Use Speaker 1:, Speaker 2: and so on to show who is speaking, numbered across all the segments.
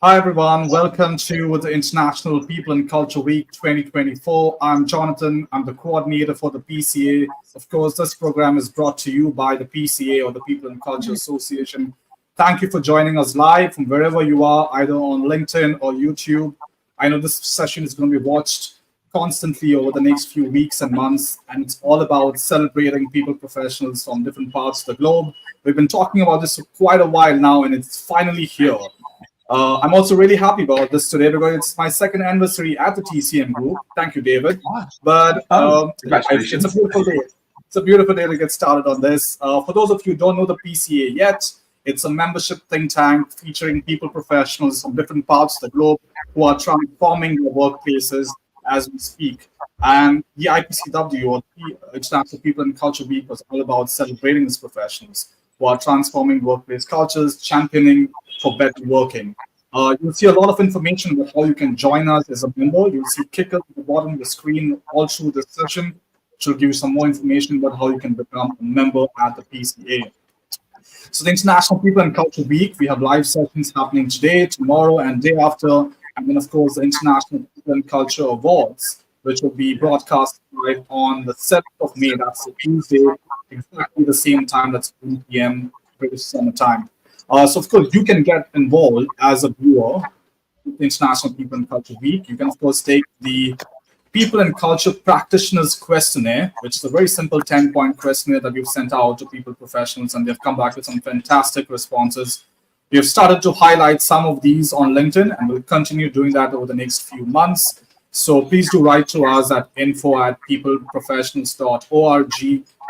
Speaker 1: Hi everyone, welcome to the International People and Culture Week 2024. I'm Jonathan, I'm the coordinator for the PCA. Of course, this program is brought to you by the PCA or the People and Culture Association. Thank you for joining us live from wherever you are, either on LinkedIn or YouTube. I know this session is going to be watched constantly over the next few weeks and months, and it's all about celebrating people professionals from different parts of the globe. We've been talking about this for quite a while now, and it's finally here. I'm also really happy about this today because it's my second anniversary at the TCM Group. Thank you, David. But
Speaker 2: Congratulations.
Speaker 1: it's a beautiful day. It's a beautiful day to get started on this. For those of you who don't know the PCA yet, it's a membership think tank featuring people professionals from different parts of the globe who are transforming their workplaces as we speak. And the IPCW, or the International People and Culture Week, was all about celebrating these professionals who are transforming workplace cultures, championing for better working. You'll see a lot of information about how you can join us as a member. You'll see kickers at the bottom of the screen all through this session, which will give you some more information about how you can become a member at the PCA. So the International People and Culture Week, we have live sessions happening today, tomorrow, and day after. And then, of course, the International People and Culture Awards, which will be broadcast live on the 7th of May. That's a Tuesday, exactly the same time. That's 1 p.m. British Summer Time. So, of course, you can get involved as a viewer with the International People and Culture Week. You can, of course, take the People and Culture Practitioners Questionnaire, which is a very simple 10-point questionnaire that we've sent out to people professionals, and they've come back with some fantastic responses. We have started to highlight some of these on LinkedIn, and we'll continue doing that over the next few months. So please do write to us at info@peopleprofessionals.org,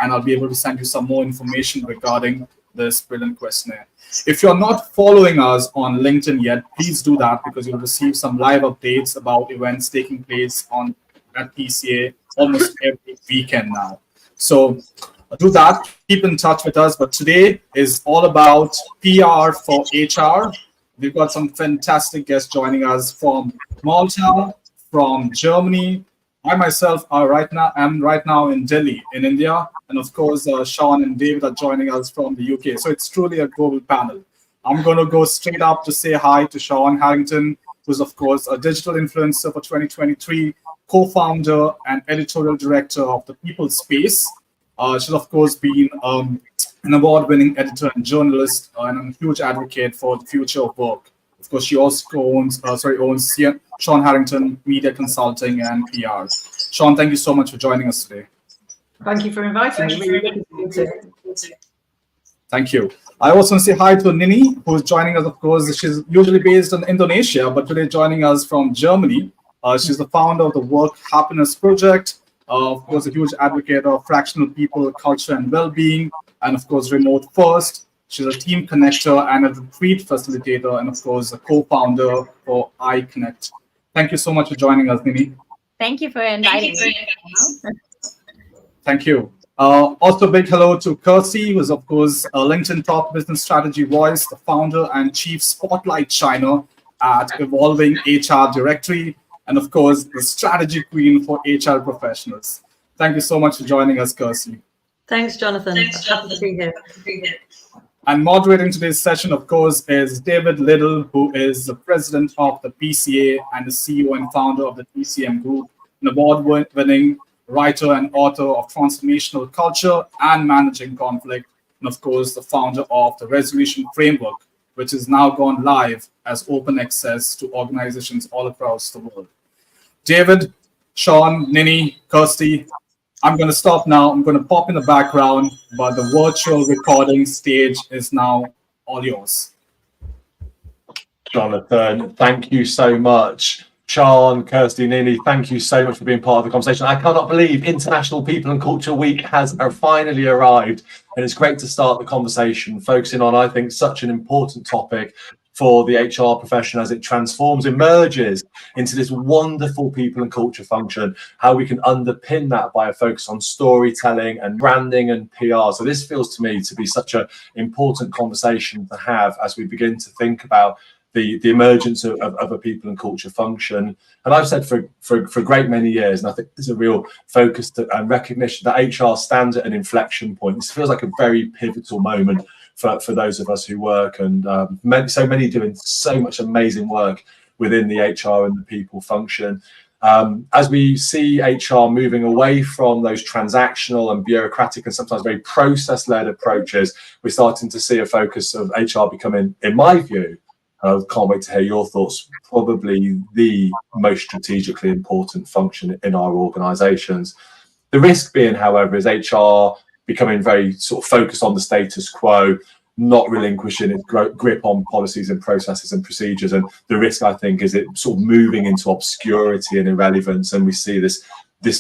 Speaker 1: and I'll be able to send you some more information regarding this brilliant questionnaire. If you're not following us on LinkedIn yet, please do that because you'll receive some live updates about events taking place at PCA almost every weekend now. So do that, keep in touch with us. But today is all about PR for HR. We've got some fantastic guests joining us from Malta, from Germany. I myself am right now in Delhi, in India. And of course, Sean and David are joining us from the UK. So it's truly a global panel. I'm going to go straight up to say hi to Sean Harrington, who's, of course, a digital influencer for 2023, co-founder and editorial director of The People Space. She's, of course, been an award-winning editor and journalist and a huge advocate for the future of work. Of course, she also owns Sean Harrington Media Consulting and PR. Sean, thank you so much for joining us today.
Speaker 3: Thank you for inviting me.
Speaker 1: Thank you. I also want to say hi to Nini, who's joining us, of course. She's usually based in Indonesia, but today joining us from Germany. She's the founder of the Work Happiness Project, of course, a huge advocate of fractional people, culture, and well-being, and of course, remote first. She's a team connector and a retreat facilitator, and of course, a co-founder for iConnect. Thank you so much for joining us, Nini.
Speaker 4: Thank you for inviting me.
Speaker 1: Thank you. Also, big hello to Kirsty, who is, of course, a LinkedIn top business strategy voice, the founder and chief spotlight shiner at Evolving HR Directory, and of course, the strategy queen for HR professionals. Thank you so much for joining us, Kirsty.
Speaker 3: Thanks, Jonathan. Happy to be here.
Speaker 1: And moderating today's session, of course, is David Little, who is the president of the PCA and the CEO and founder of the TCM Group, an award-winning writer and author of Transformational Culture and Managing Conflict, and of course, the founder of the Resolution Framework, which is now gone live as open access to organizations all across the world. David, Sean, Nini, Kirsty, I'm going to stop now. I'm going to pop in the background, but the virtual recording stage is now all yours.
Speaker 2: Jonathan, thank you so much. Sean, Kirsty, Nini, thank you so much for being part of the conversation. I cannot believe International People and Culture Week has finally arrived, and it's great to start the conversation focusing on, I think, such an important topic for the HR profession as it transforms, emerges into this wonderful people and culture function, how we can underpin that by a focus on storytelling and branding and PR. So this feels to me to be such an important conversation to have as we begin to think about the emergence of a people and culture function. And I've said for a great many years, and I think there's a real focus and recognition that HR stands at an inflection point. This feels like a very pivotal moment for those of us who work, and so many doing so much amazing work within the HR and the people function. As we see HR moving away from those transactional and bureaucratic and sometimes very process-led approaches, we're starting to see a focus of HR becoming, in my view, I can't wait to hear your thoughts, probably the most strategically important function in our organisations. The risk being, however, is HR becoming very sort of focused on the status quo, not relinquishing its grip on policies and processes and procedures. And the risk, I think, is it sort of moving into obscurity and irrelevance. And we see this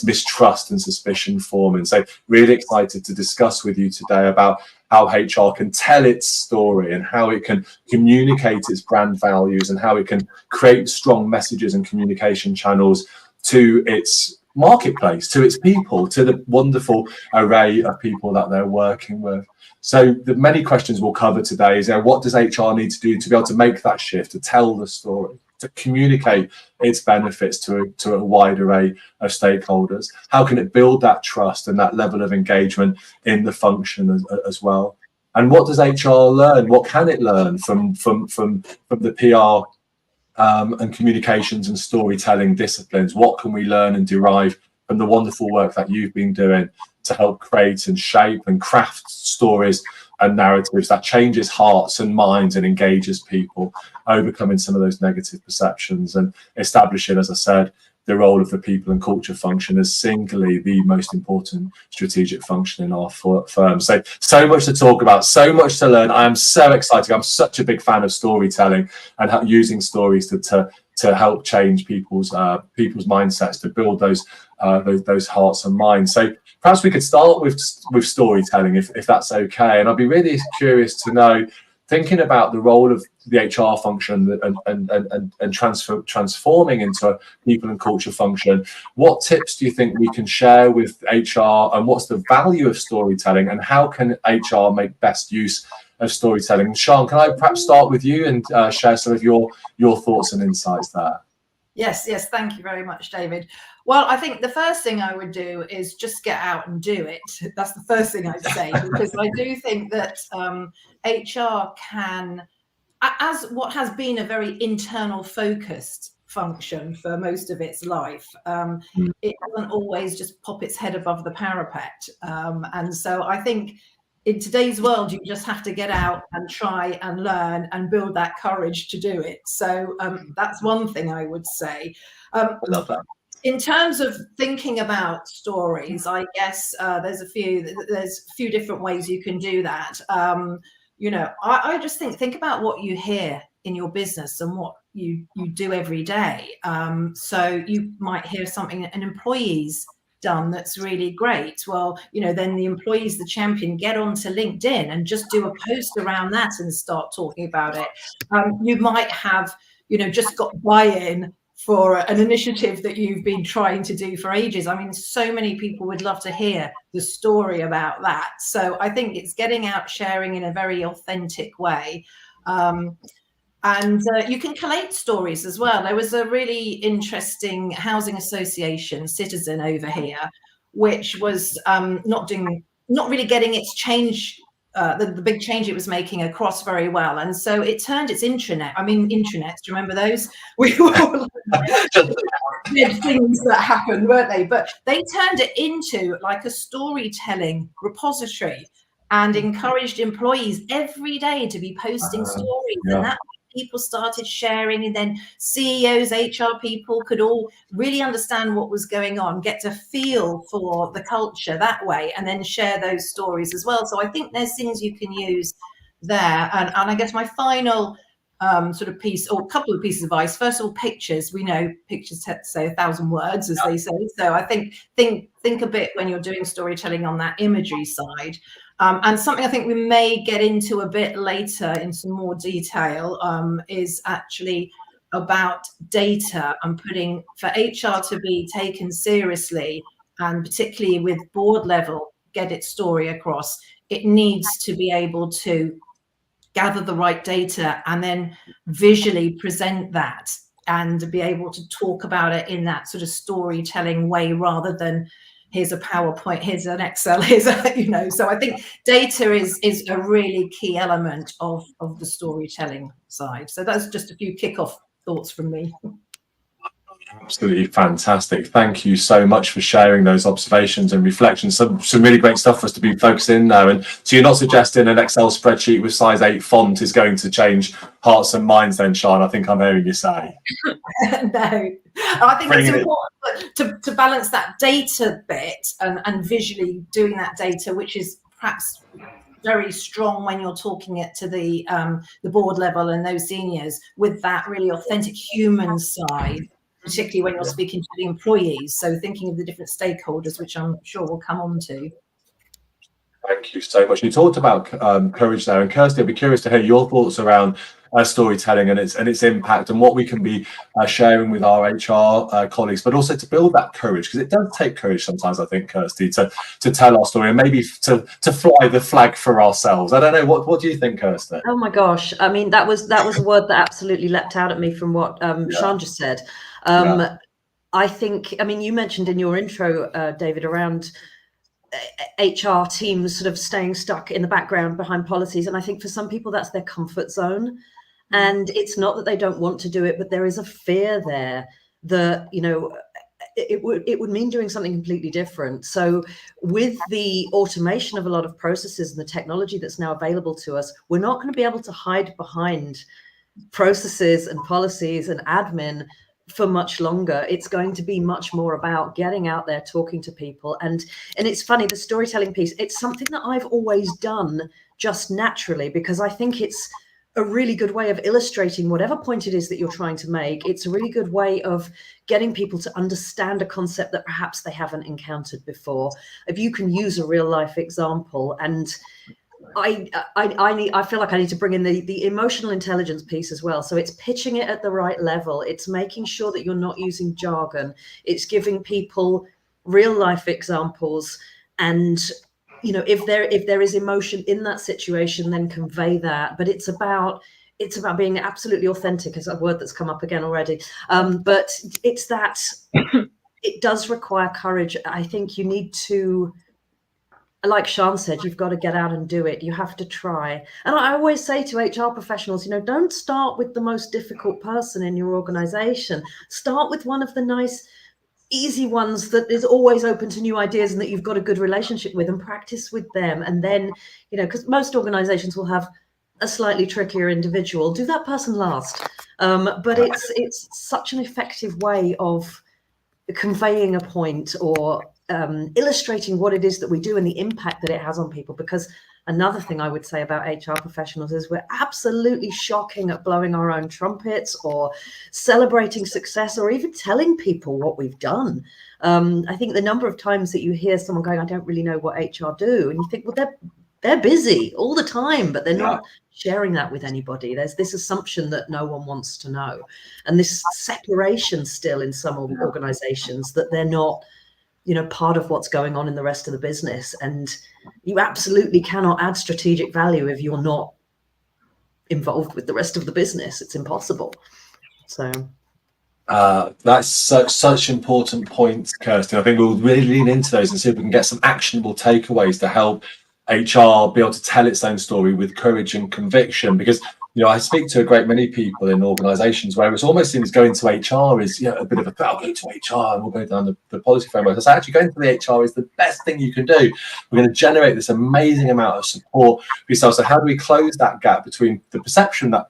Speaker 2: mistrust and suspicion forming. So really excited to discuss with you today about how HR can tell its story and how it can communicate its brand values and how it can create strong messages and communication channels to its marketplace, to its people, to the wonderful array of people that they're working with. So the many questions we'll cover today is, what does HR need to do to be able to make that shift, to tell the story, to communicate its benefits to a wide array of stakeholders? How can it build that trust and that level of engagement in the function as well? And what does HR learn? What can it learn from the PR and communications and storytelling disciplines? What can we learn and derive from the wonderful work that you've been doing to help create and shape and craft stories and narratives that changes hearts and minds and engages people, overcoming some of those negative perceptions and establishing, as I said, the role of the people and culture function as singly the most important strategic function in our firm. So much to talk about, so much to learn. I am so excited. I'm such a big fan of storytelling and using stories to help change people's mindsets, to build those hearts and minds. So perhaps we could start with storytelling, if that's okay. And I'd be really curious to know, thinking about the role of the HR function and transforming into a people and culture function, what tips do you think we can share with HR, and what's the value of storytelling, and how can HR make best use of storytelling? Sian, can I perhaps start with you and share some of your thoughts and insights there?
Speaker 3: Yes, thank you very much, David. Well, I think the first thing I would do is just get out and do it. That's the first thing I'd say, because I do think that HR can, as what has been a very internal focused function for most of its life, it doesn't always just pop its head above the parapet. And so I think in today's world, you just have to get out and try and learn and build that courage to do it. So that's one thing I would say.
Speaker 2: I love that.
Speaker 3: In terms of thinking about stories, I guess there's a few different ways you can do that. I just think about what you hear in your business and what you do every day. So you might hear something an employee's done that's really great. Well, then the employees, the champion, get onto LinkedIn and just do a post around that and start talking about it. You might have, just got buy-in for an initiative that you've been trying to do for ages. I mean, so many people would love to hear the story about that. So I think it's getting out, sharing in a very authentic way. And you can collate stories as well. There was a really interesting housing association, Citizen, over here, which was not really getting its change, the big change it was making across very well. And so it turned its intranets. Do you remember those? We all did things that happened, weren't they? But they turned it into like a storytelling repository and encouraged employees every day to be posting stories.
Speaker 2: Yeah.
Speaker 3: And that people started sharing, and then CEOs, HR people could all really understand what was going on, get to feel for the culture that way, and then share those stories as well. So I think there's things you can use there. And I guess my final sort of piece, or a couple of pieces of advice. First of all, pictures. We know pictures say 1,000 words, as they say. So I think a bit when you're doing storytelling on that imagery side. And something I think we may get into a bit later in some more detail is actually about data and putting, for HR to be taken seriously, and particularly with board level, get its story across, it needs to be able to gather the right data and then visually present that and be able to talk about it in that sort of storytelling way, rather than here's a PowerPoint, here's an Excel, here's a, so I think data is a really key element of the storytelling side. So that's just a few kickoff thoughts from me.
Speaker 2: Absolutely fantastic. Thank you so much for sharing those observations and reflections. Some really great stuff for us to be focusing now. And so you're not suggesting an Excel spreadsheet with size 8 font is going to change hearts and minds then, Sean? I think I'm hearing you say.
Speaker 3: No, I think it's important to balance that data bit and visually doing that data, which is perhaps very strong when you're talking it to the board level and those seniors, with that really authentic human side, particularly when you're speaking to the employees. So thinking of the different stakeholders, which I'm sure we'll come on to.
Speaker 2: Thank you so much. You talked about courage there, and Kirsty, I'd be curious to hear your thoughts around storytelling and its impact, and what we can be sharing with our HR colleagues, but also to build that courage, because it does take courage sometimes, I think, Kirsty, to tell our story and maybe to fly the flag for ourselves. I don't know, what do you think, Kirsty?
Speaker 5: Oh my gosh, I mean, that was a word that absolutely leapt out at me from what Sean just said. I think, I mean, you mentioned in your intro, David, around HR teams sort of staying stuck in the background behind policies. And I think for some people that's their comfort zone. And it's not that they don't want to do it, but there is a fear there that, you know, it would mean doing something completely different. So with the automation of a lot of processes and the technology that's now available to us, we're not going to be able to hide behind processes and policies and admin for much longer. It's going to be much more about getting out there, talking to people. And it's funny, the storytelling piece, it's something that I've always done just naturally, because I think it's a really good way of illustrating whatever point it is that you're trying to make. It's a really good way of getting people to understand a concept that perhaps they haven't encountered before. If you can use a real life example, and I feel like I need to bring in the emotional intelligence piece as well. So it's pitching it at the right level. It's making sure that you're not using jargon. It's giving people real life examples, and you know, if there is emotion in that situation, then convey that. But it's about being absolutely authentic, is a word that's come up again already. But it's that it does require courage. I think you need to, like Sean said, you've got to get out and do it. You have to try. And I always say to HR professionals, you know, don't start with the most difficult person in your organization. Start with one of the nice, easy ones that is always open to new ideas and that you've got a good relationship with, and practice with them. And then, you know, because most organizations will have a slightly trickier individual, do that person last. But it's such an effective way of conveying a point, or illustrating what it is that we do and the impact that it has on people. Because another thing I would say about HR professionals is we're absolutely shocking at blowing our own trumpets or celebrating success or even telling people what we've done. I think the number of times that you hear someone going, I don't really know what HR do, and you think, well, they're busy all the time, but they're not sharing that with anybody. There's this assumption that no one wants to know, and this separation still in some organizations, that they're not, you know, part of what's going on in the rest of the business. And you absolutely cannot add strategic value if you're not involved with the rest of the business. It's impossible. So
Speaker 2: that's such important points, Kirsty. I think we'll really lean into those and see if we can get some actionable takeaways to help HR be able to tell its own story with courage and conviction. Because, you know, I speak to a great many people in organizations where it's almost seen as going to HR is, you know, a bit of I'll go to HR and we'll go down the policy framework. So actually going to the HR is the best thing you can do. We're going to generate this amazing amount of support for yourself. So how do we close that gap between the perception that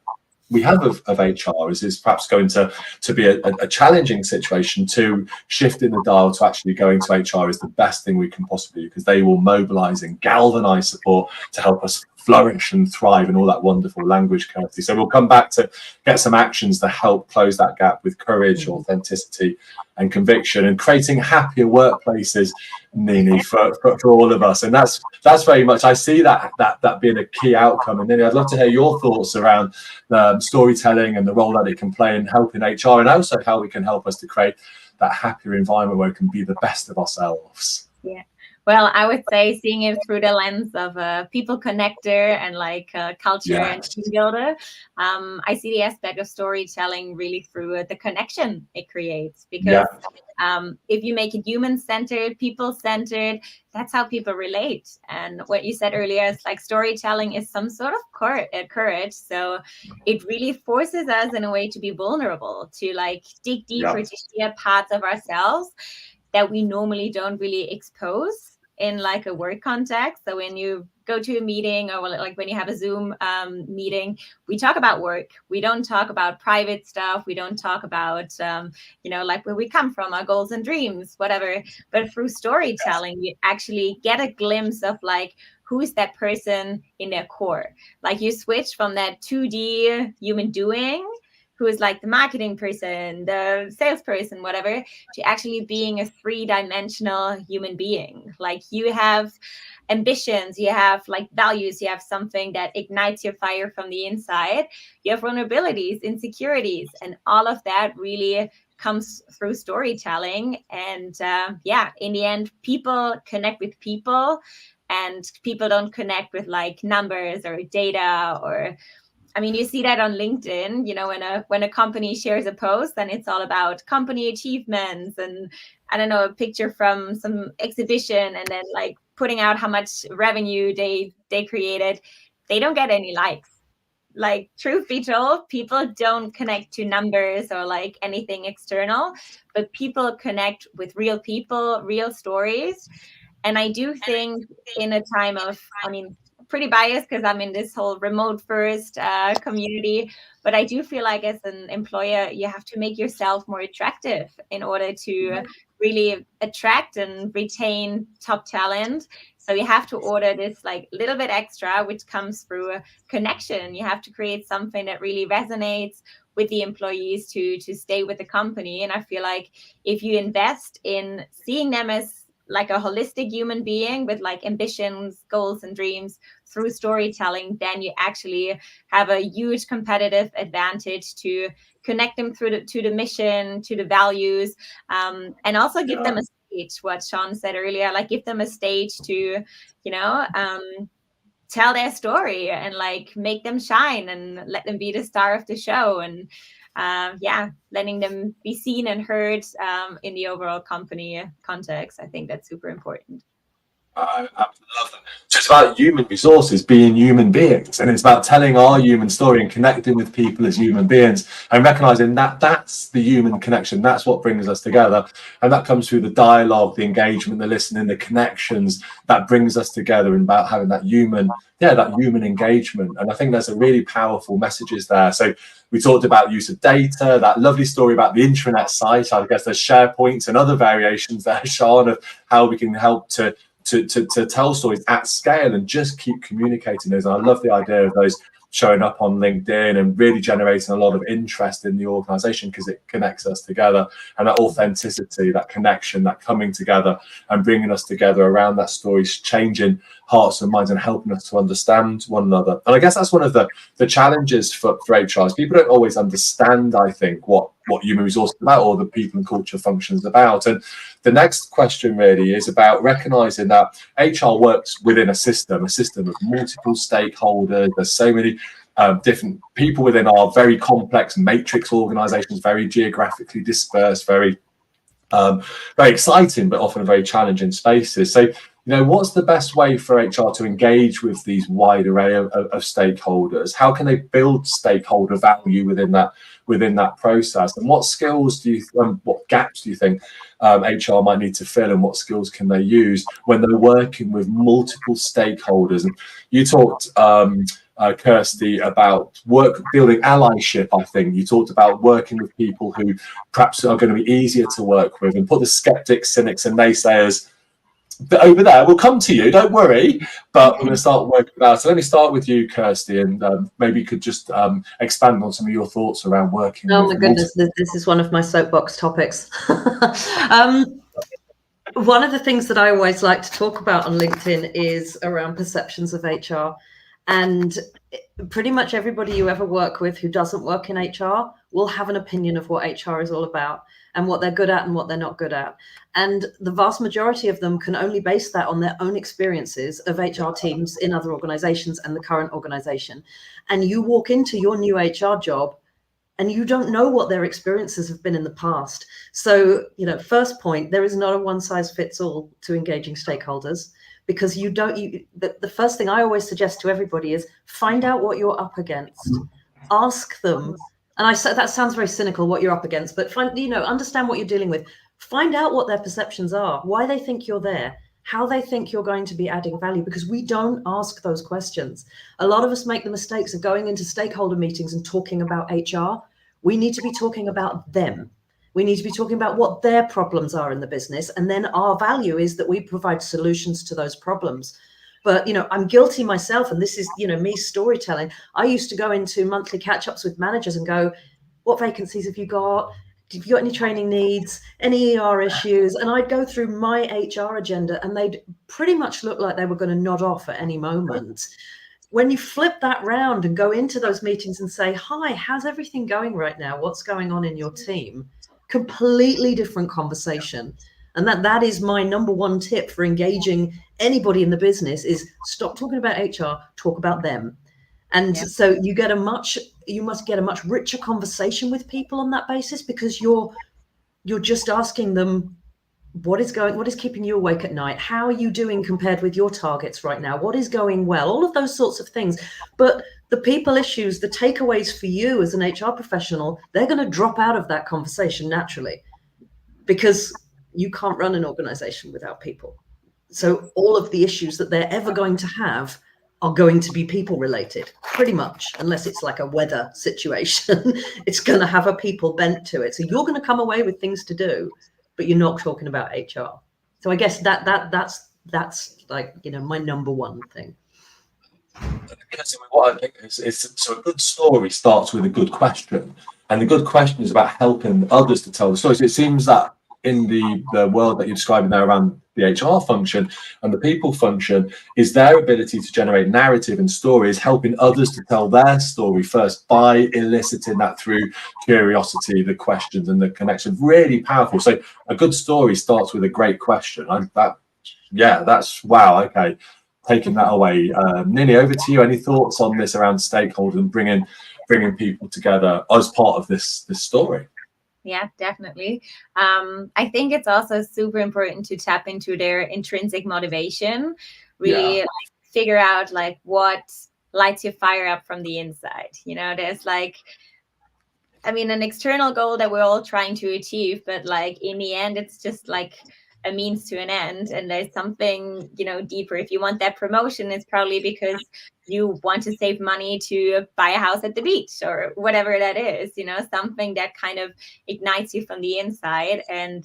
Speaker 2: we have of HR is perhaps going to be a challenging situation, to shifting the dial to actually going to HR is the best thing we can possibly do, because they will mobilize and galvanize support to help us flourish and thrive, and all that wonderful language, Kirsty. So we'll come back to get some actions to help close that gap with courage, authenticity and conviction, and creating happier workplaces, Nini, for all of us. And that's very much, I see that being a key outcome. And Nini, I'd love to hear your thoughts around storytelling and the role that it can play in helping HR, and also how we can help us to create that happier environment where we can be the best of ourselves.
Speaker 4: Yeah. Well, I would say seeing it through the lens of a people connector and like culture and
Speaker 2: Yes.
Speaker 4: team builder. I see the aspect of storytelling really through the connection it creates, because if you make it human-centered, people-centered, that's how people relate. And what you said earlier is like storytelling is some sort of courage. So it really forces us in a way to be vulnerable, to like dig deeper, to share parts of ourselves that we normally don't really expose in like a work context. So when you go to a meeting, or like when you have a Zoom meeting, we talk about work. We don't talk about private stuff. We don't talk about, like where we come from, our goals and dreams, whatever. But through storytelling, you actually get a glimpse of like, who's that person in their core? Like you switch from that 2D human doing, who is like the marketing person, the salesperson, whatever, to actually being a 3-dimensional human being. Like you have ambitions, you have like values, you have something that ignites your fire from the inside, you have vulnerabilities, insecurities, and all of that really comes through storytelling. And in the end, people connect with people, and people don't connect with like numbers or data. Or I mean, you see that on LinkedIn, when a company shares a post, then it's all about company achievements and, I don't know, a picture from some exhibition, and then like putting out how much revenue they created. They don't get any likes. Like, truth be told, people don't connect to numbers or like anything external, but people connect with real people, real stories. And I do think in a time of, I mean, pretty biased because I'm in this whole remote first community, but I do feel like as an employer, you have to make yourself more attractive in order to really attract and retain top talent. So you have to order this like little bit extra, which comes through a connection. You have to create something that really resonates with the employees to stay with the company. And I feel like if you invest in seeing them as like a holistic human being with like ambitions, goals, and dreams through storytelling, then you actually have a huge competitive advantage to connect them to the mission, to the values, and also give them a stage. What Sean said earlier, like give them a stage to, tell their story and like make them shine and let them be the star of the show. And letting them be seen and heard in the overall company context. I think that's super important.
Speaker 2: I love that. So it's about human resources being human beings, and it's about telling our human story and connecting with people as human beings, and recognizing that that's the human connection. That's what brings us together, and that comes through the dialogue, the engagement, the listening, the connections that brings us together, and about having that human engagement. And I think there's a really powerful messages there. So we talked about use of data, that lovely story about the intranet site. I guess there's SharePoints and other variations there, Sean, of how we can help to tell stories at scale and just keep communicating those. And I love the idea of those showing up on LinkedIn and really generating a lot of interest in the organization, because it connects us together, and that authenticity, that connection, that coming together and bringing us together around that story, changing hearts and minds and helping us to understand one another. And I guess that's one of the challenges for HR is people don't always understand, I think, what human resources is about, or the people and culture functions about. And the next question really is about recognizing that HR works within a system of multiple stakeholders. There's so many different people within our very complex matrix organizations, very geographically dispersed, very exciting, but often very challenging spaces. So, what's the best way for HR to engage with these wide array of stakeholders? How can they build stakeholder value within that process? And what skills what gaps do you think HR might need to fill, and what skills can they use when they're working with multiple stakeholders? And you talked, Kirsty, about building allyship. I think you talked about working with people who perhaps are going to be easier to work with, and put the skeptics, cynics, and naysayers over there. We'll come to you, don't worry, but we're going to start working about. So let me start with you, Kirsty, and maybe you could just expand on some of your thoughts around working.
Speaker 5: Oh my goodness, this is one of my soapbox topics. One of the things that I always like to talk about on LinkedIn is around perceptions of HR. And pretty much everybody you ever work with who doesn't work in HR will have an opinion of what HR is all about and what they're good at and what they're not good at. And the vast majority of them can only base that on their own experiences of HR teams in other organizations and the current organization. And you walk into your new HR job and you don't know what their experiences have been in the past. So, first point, there is not a one size fits all to engaging stakeholders, because the first thing I always suggest to everybody is find out what you're up against. Ask them. And I said that sounds very cynical, what you're up against, but understand what you're dealing with. Find out what their perceptions are, why they think you're there, how they think you're going to be adding value, because we don't ask those questions. A lot of us make the mistakes of going into stakeholder meetings and talking about HR. We need to be talking about them. We need to be talking about what their problems are in the business. And then our value is that we provide solutions to those problems. But, I'm guilty myself. And this is, me storytelling. I used to go into monthly catch-ups with managers and go, what vacancies have you got? Have you got any training needs, any ER issues? And I'd go through my HR agenda and they'd pretty much look like they were going to nod off at any moment. When you flip that round and go into those meetings and say, hi, how's everything going right now? What's going on in your team? Completely different conversation. And that is my number one tip for engaging anybody in the business is stop talking about HR, talk about them. And so you must get a much richer conversation with people on that basis, because you're just asking them, what is keeping you awake at night? How are you doing compared with your targets right now? What is going well? All of those sorts of things. But the people issues, the takeaways for you as an HR professional, they're going to drop out of that conversation naturally, because you can't run an organization without people. So all of the issues that they're ever going to have are going to be people related, pretty much, unless it's like a weather situation. It's going to have a people bent to it. So you're going to come away with things to do, but you're not talking about HR. So I guess that's like, my number one thing.
Speaker 2: What I think is so a good story starts with a good question, and the good question is about helping others to tell the story. So it seems that in the world that you're describing there around the HR function and the people function, is their ability to generate narrative and stories, helping others to tell their story first by eliciting that through curiosity, the questions and the connection. Really powerful. So a good story starts with a great question. That's wow. Okay. Taking that away. Nini, over to you. Any thoughts on this around stakeholders and bringing people together as part of this story?
Speaker 4: Yeah, definitely. I think it's also super important to tap into their intrinsic motivation, really figure out like what lights your fire up from the inside. There's an external goal that we're all trying to achieve, but like in the end, it's just like a means to an end, and there's something deeper. If you want that promotion, it's probably because you want to save money to buy a house at the beach or whatever that is, something that kind of ignites you from the inside. And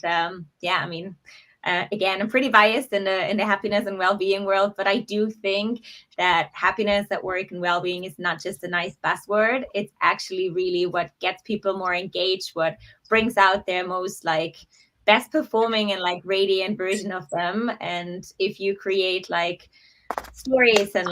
Speaker 4: again, I'm pretty biased in the happiness and well-being world, but I do think that happiness at work and well-being is not just a nice buzzword. It's actually really what gets people more engaged, what brings out their most best performing and radiant version of them. And if you create stories and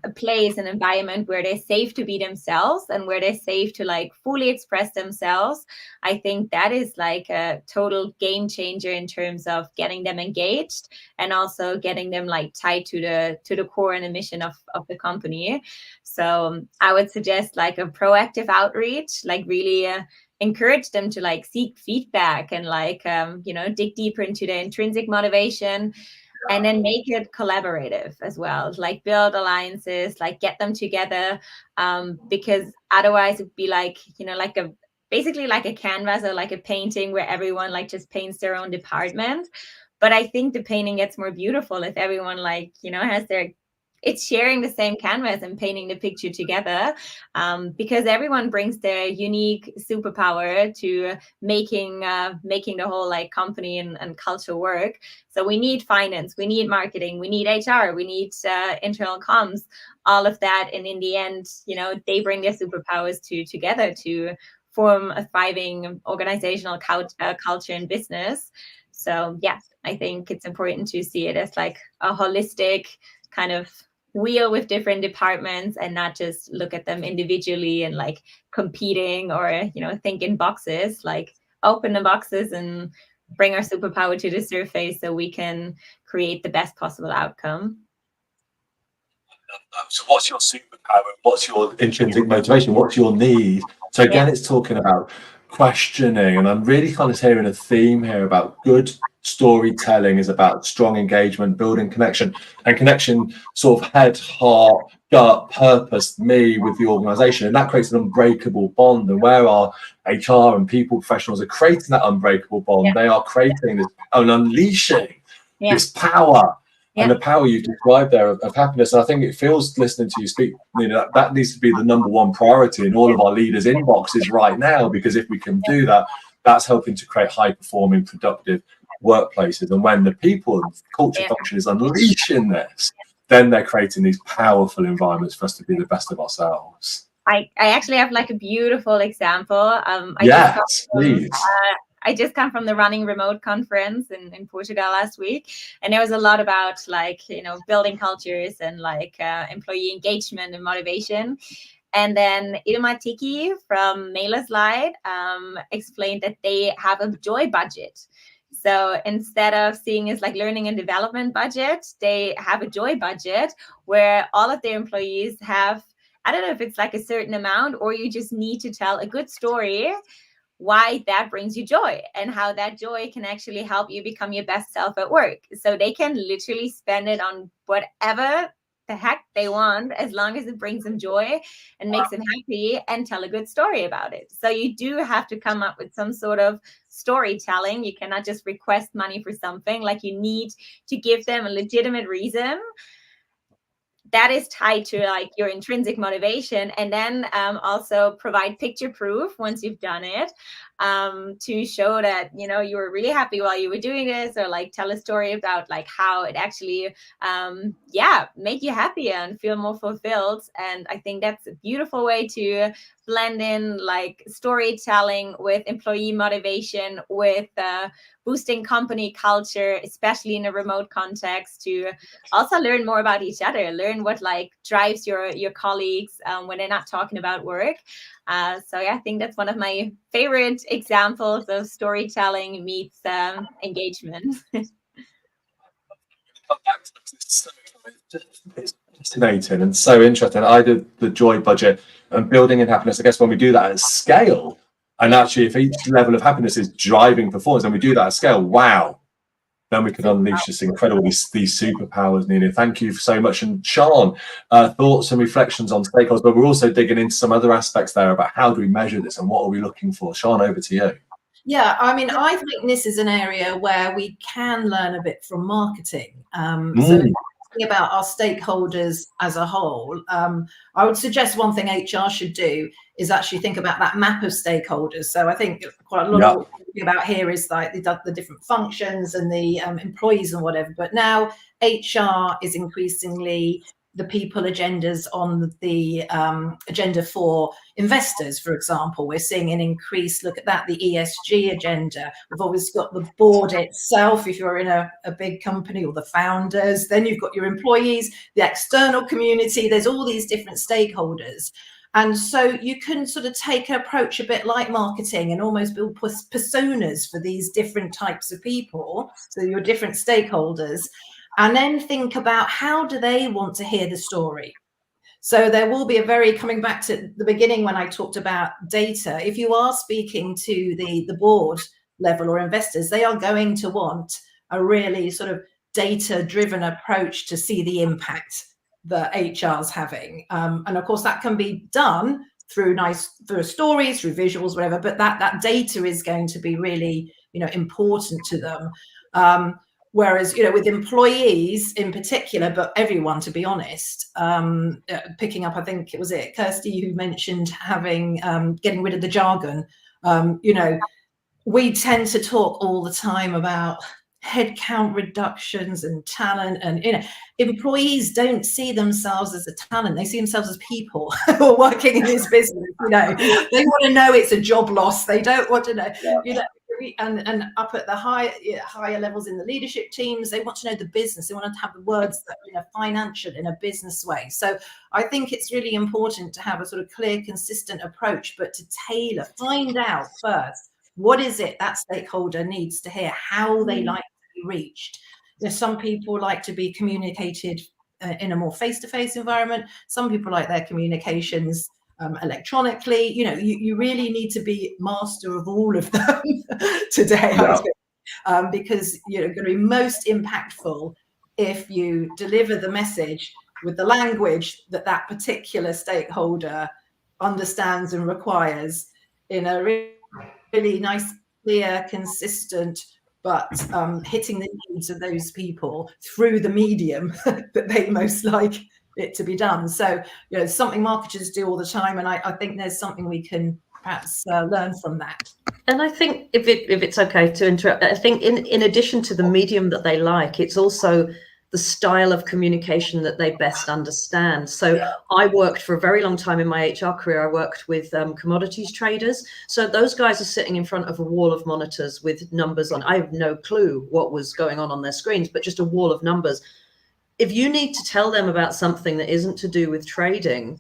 Speaker 4: a place, an environment where they're safe to be themselves and where they're safe to fully express themselves, I think that is a total game changer in terms of getting them engaged and also getting them tied to the core and the mission of the company. So I would suggest a proactive outreach, really encourage them to seek feedback and dig deeper into their intrinsic motivation, and then make it collaborative as well, build alliances, get them together, because otherwise it'd be basically a canvas or a painting where everyone just paints their own department. But I think the painting gets more beautiful if everyone has it's sharing the same canvas and painting the picture together, because everyone brings their unique superpower to making the whole company and culture work. So we need finance, we need marketing, we need HR, we need internal comms, all of that. And in the end, they bring their superpowers together to form a thriving organizational culture and business. So yeah, I think it's important to see it as a holistic kind of wheel with different departments and not just look at them individually and like competing or, you know, think in boxes, like open the boxes and bring our superpower to the surface so we can create the best possible outcome.
Speaker 2: So what's your superpower? What's your intrinsic motivation? What's your need? So again, it's talking about questioning, and I'm really kind of hearing a theme here about good storytelling is about strong engagement, building connection, and connection sort of head, heart, gut, purpose, me with the organization, and that creates an unbreakable bond. And where our HR and people professionals are creating that unbreakable bond, they are creating this and unleashing this power. And the power you've described there of happiness. And I think it feels, listening to you speak, you know, that needs to be the #1 priority in all of our leaders' inboxes right now, because if we can do that, that's helping to create high-performing, productive workplaces. And when the people and culture function is unleashing this, then they're creating these powerful environments for us to be the best of ourselves.
Speaker 4: I actually have like a beautiful example. I just come from the Running Remote conference in Portugal last week, and there was a lot about like, you know, building cultures and like employee engagement and motivation. And then Ilma Tiki from Mailer's Light explained that they have a joy budget. So instead of seeing it as like learning and development budget, they have a joy budget where all of their employees have, I don't know if it's like a certain amount, or you just need to tell a good story why that brings you joy and how that joy can actually help you become your best self at work. So they can literally spend it on whatever the heck they want, as long as it brings them joy and makes them happy, and tell a good story about it. So you do have to come up with some sort of storytelling. You cannot just request money for something. Like, you need to give them a legitimate reason that is tied to like your intrinsic motivation, and then also provide picture proof once you've done it, to show that, you know, you were really happy while you were doing this, or like tell a story about like how it actually make you happier and feel more fulfilled. And I think that's a beautiful way to blend in like storytelling with employee motivation, with boosting company culture, especially in a remote context, to also learn more about each other, learn what like drives your colleagues when they're not talking about work. So yeah, I think that's one of my favorite examples of storytelling meets engagement.
Speaker 2: It's fascinating and so interesting. I did the joy budget and building in happiness. I guess when we do that at scale, and actually if each level of happiness is driving performance and we do that at scale, wow, then we can unleash this incredible, these superpowers. Nina, thank you so much. And Sean, thoughts and reflections on stakeholders, but we're also digging into some other aspects there about how do we measure this and what are we looking for. Sean, over to you.
Speaker 3: Yeah, I mean, I think this is an area where we can learn a bit from marketing. So thinking about our stakeholders as a whole, I would suggest one thing HR should do is actually think about that map of stakeholders. So I think quite a lot of what we're talking about here is like the different functions and the employees and whatever. But now HR is increasingly the people agendas on the agenda for investors, for example. We're seeing an increase, look at that, the ESG agenda. We've always got the board itself, if you're in a big company, or the founders. Then you've got your employees, the external community. There's all these different stakeholders. And so you can sort of take an approach a bit like marketing and almost build personas for these different types of people, so your different stakeholders, and then think about how do they want to hear the story. So there will be coming back to the beginning when I talked about data, if you are speaking to the board level or investors, they are going to want a really sort of data-driven approach to see the impact that HR is having. And of course, that can be done through stories, through visuals, whatever, but that data is going to be really, you know, important to them. Whereas, you know, with employees in particular, but everyone, to be honest, picking up, I think Kirsty who mentioned having, getting rid of the jargon. You know, we tend to talk all the time about headcount reductions and talent, and, you know, employees don't see themselves as a talent. They see themselves as people who are working in this business. You know, they want to know it's a job loss. They don't want to know, you know, and up at the higher levels in the leadership teams, they want to know the business. They want to have the words that in a financial, in a business way. So I think it's really important to have a sort of clear, consistent approach, but to tailor, find out first, what is it that stakeholder needs to hear, how they like to be reached. Some people like to be communicated in a more face-to-face environment. Some people like their communications electronically. You really need to be master of all of them today, because you're going to be most impactful if you deliver the message with the language that that particular stakeholder understands and requires, in a really nice, clear, consistent, but hitting the needs of those people through the medium that they most like it to be done. So, something marketers do all the time, and I think there's something we can perhaps learn from that.
Speaker 5: And I think if it's okay to interrupt, I think in addition to the medium that they like, it's also the style of communication that they best understand. So I worked for a very long time in my HR career. I worked with commodities traders. So those guys are sitting in front of a wall of monitors with numbers on. I have no clue what was going on their screens, but just a wall of numbers. If you need to tell them about something that isn't to do with trading,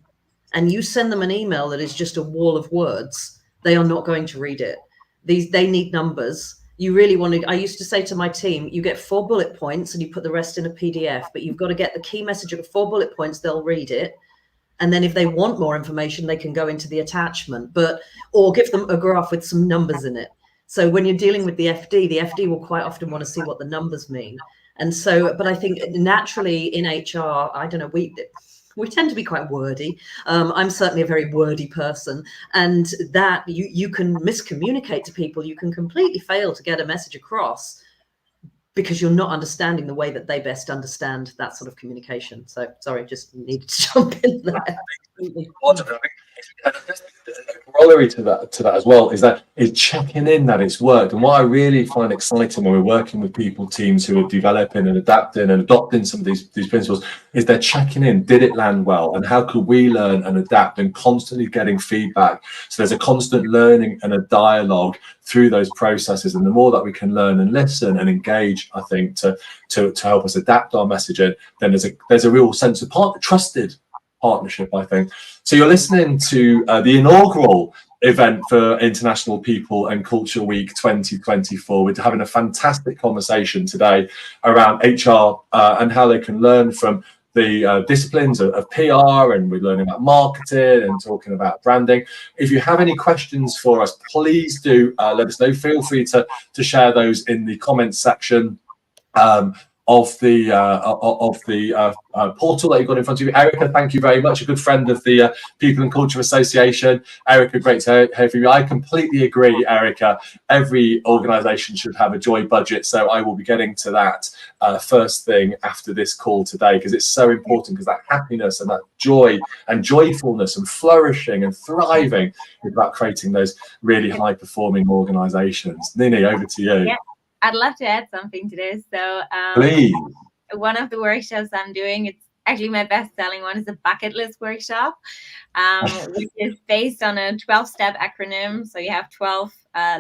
Speaker 5: and you send them an email that is just a wall of words, they are not going to read it. They need numbers. You really want to, I used to say to my team, you get 4 bullet points and you put the rest in a PDF, but you've got to get the key message of 4 bullet points, they'll read it. And then if they want more information, they can go into the attachment, or give them a graph with some numbers in it. So when you're dealing with the FD will quite often want to see what the numbers mean. And so, but I think naturally in HR, I don't know, we tend to be quite wordy. I'm certainly a very wordy person, and that you can miscommunicate to people. You can completely fail to get a message across because you're not understanding the way that they best understand that sort of communication. So sorry, just needed to jump in there.
Speaker 2: A corollary to that as well is checking in that it's worked. And what I really find exciting when we're working with teams who are developing and adapting and adopting some of these principles is they're checking in, did it land well, and how could we learn and adapt, and constantly getting feedback. So there's a constant learning and a dialogue through those processes, and the more that we can learn and listen and engage, I think, to help us adapt our messaging, then there's a real sense of trusted partnership, I think. So you're listening to the inaugural event for International People and Culture Week 2024. We're having a fantastic conversation today around HR and how they can learn from the disciplines of PR, and we're learning about marketing and talking about branding. If you have any questions for us, please do let us know. Feel free to share those in the comments section of the portal that you've got in front of you. Erica, thank you very much. A good friend of the People and Culture Association. Erica, great to hear from you. I completely agree, Erica. Every organisation should have a joy budget, so I will be getting to that first thing after this call today, because it's so important, because that happiness and that joy and joyfulness and flourishing and thriving is about creating those really high-performing organisations. Nini, over to you.
Speaker 4: Yeah. I'd love to add something to this. So
Speaker 2: please.
Speaker 4: One of the workshops I'm doing, it's actually my best-selling one, is a bucket list workshop, which is based on a 12-step acronym. So you have 12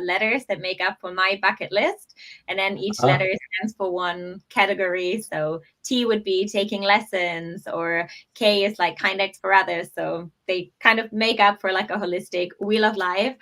Speaker 4: letters that make up for my bucket list, and then each letter stands for one category. So T would be taking lessons, or K is like kind acts for others. So they kind of make up for like a holistic wheel of life.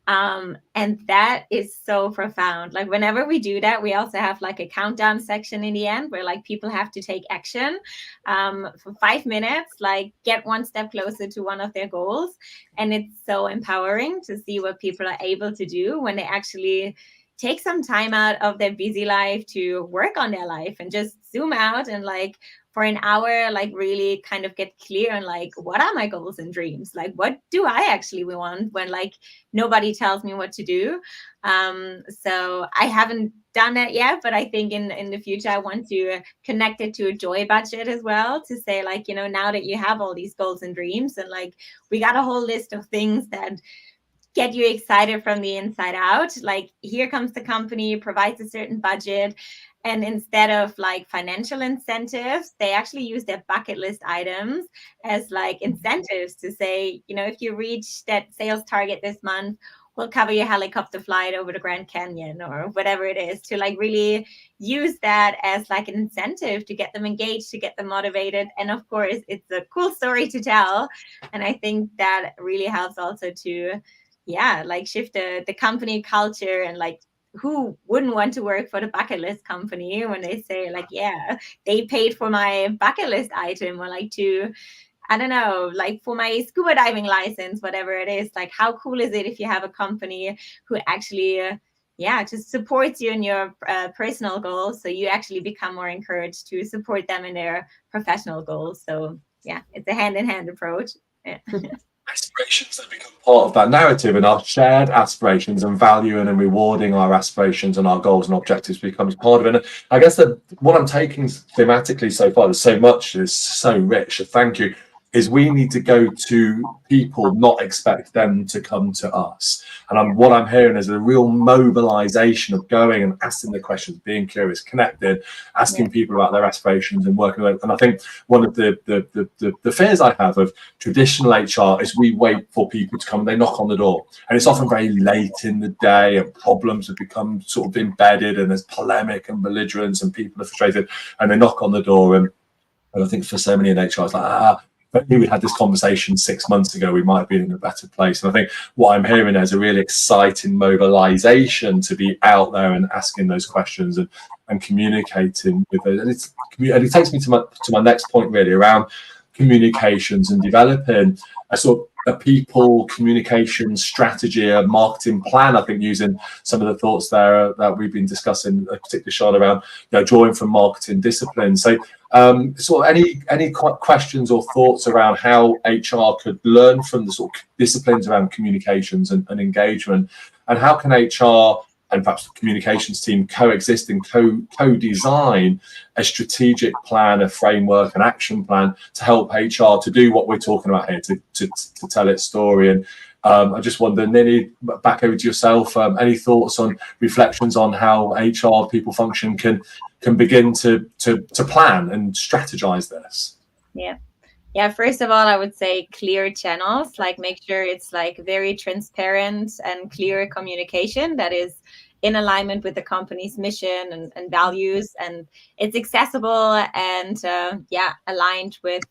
Speaker 4: And that is so profound. Like whenever we do that, we also have like a countdown section in the end where like people have to take action for 5 minutes, like get one step closer to one of their goals. And it's so empowering to see what people are able to do when they actually take some time out of their busy life to work on their life and just zoom out and like for an hour, like really kind of get clear on like, what are my goals and dreams? Like, what do I actually want when like nobody tells me what to do? So I haven't done that yet, but I think in the future, I want to connect it to a joy budget as well, to say like, you know, now that you have all these goals and dreams and like, we got a whole list of things that get you excited from the inside out. Like here comes the company, provides a certain budget. And instead of like financial incentives, they actually use their bucket list items as like incentives to say, you know, if you reach that sales target this month, we'll cover your helicopter flight over the Grand Canyon or whatever it is, to like really use that as like an incentive to get them engaged, to get them motivated. And of course, it's a cool story to tell. And I think that really helps also to, yeah, like shift the company culture, and like, who wouldn't want to work for the bucket list company when they say like, yeah, they paid for my bucket list item, or like to, I don't know, like for my scuba diving license, whatever it is. Like, how cool is it if you have a company who actually, yeah, just supports you in your personal goals, so you actually become more encouraged to support them in their professional goals. So yeah, it's a hand-in-hand approach. Yeah.
Speaker 2: Aspirations that become part of that narrative, and our shared aspirations, and valuing and rewarding our aspirations and our goals and objectives becomes part of it. And I guess that what I'm taking thematically so far, there's so much, is so rich, thank you, is we need to go to people, not expect them to come to us. And what I'm hearing is a real mobilization of going and asking the questions, being curious, connected, asking people about their aspirations and working with. And I think one of the fears I have of traditional HR is we wait for people to come, they knock on the door, and it's often very late in the day, and problems have become sort of embedded, and there's polemic and belligerence, and people are frustrated, and they knock on the door. And I think for so many in HR, it's like, if we had this conversation 6 months ago, we might have been in a better place. And I think what I'm hearing is a really exciting mobilization to be out there and asking those questions and communicating with those. And it takes me to my next point, really, around communications and developing a sort of a people communication strategy, a marketing plan. I think using some of the thoughts there that we've been discussing, particularly Sean, around drawing from marketing discipline. So sort of any questions or thoughts around how HR could learn from the sort of disciplines around communications and engagement, and how can HR and perhaps the communications team coexist and co-design a strategic plan, a framework, an action plan to help HR to do what we're talking about here, to tell its story. And I just wonder, Nini, back over to yourself, any thoughts on reflections on how HR people function can begin to plan and strategize this?
Speaker 4: Yeah, first of all, I would say clear channels, like make sure it's like very transparent and clear communication that is in alignment with the company's mission and values, and it's accessible and aligned with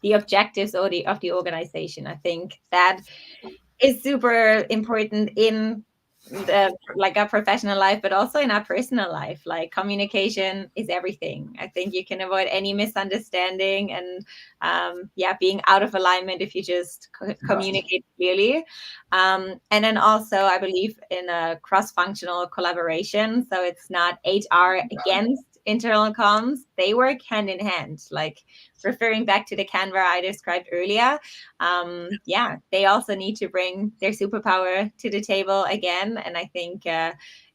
Speaker 4: the objectives of the organization. I think that is super important in our professional life, but also in our personal life. Like, communication is everything. I think you can avoid any misunderstanding and being out of alignment if you just communicate clearly. And then also, I believe in a cross-functional collaboration. So it's not HR against internal comms. They work hand in hand. Like, referring back to the Canva I described earlier, they also need to bring their superpower to the table again. And I think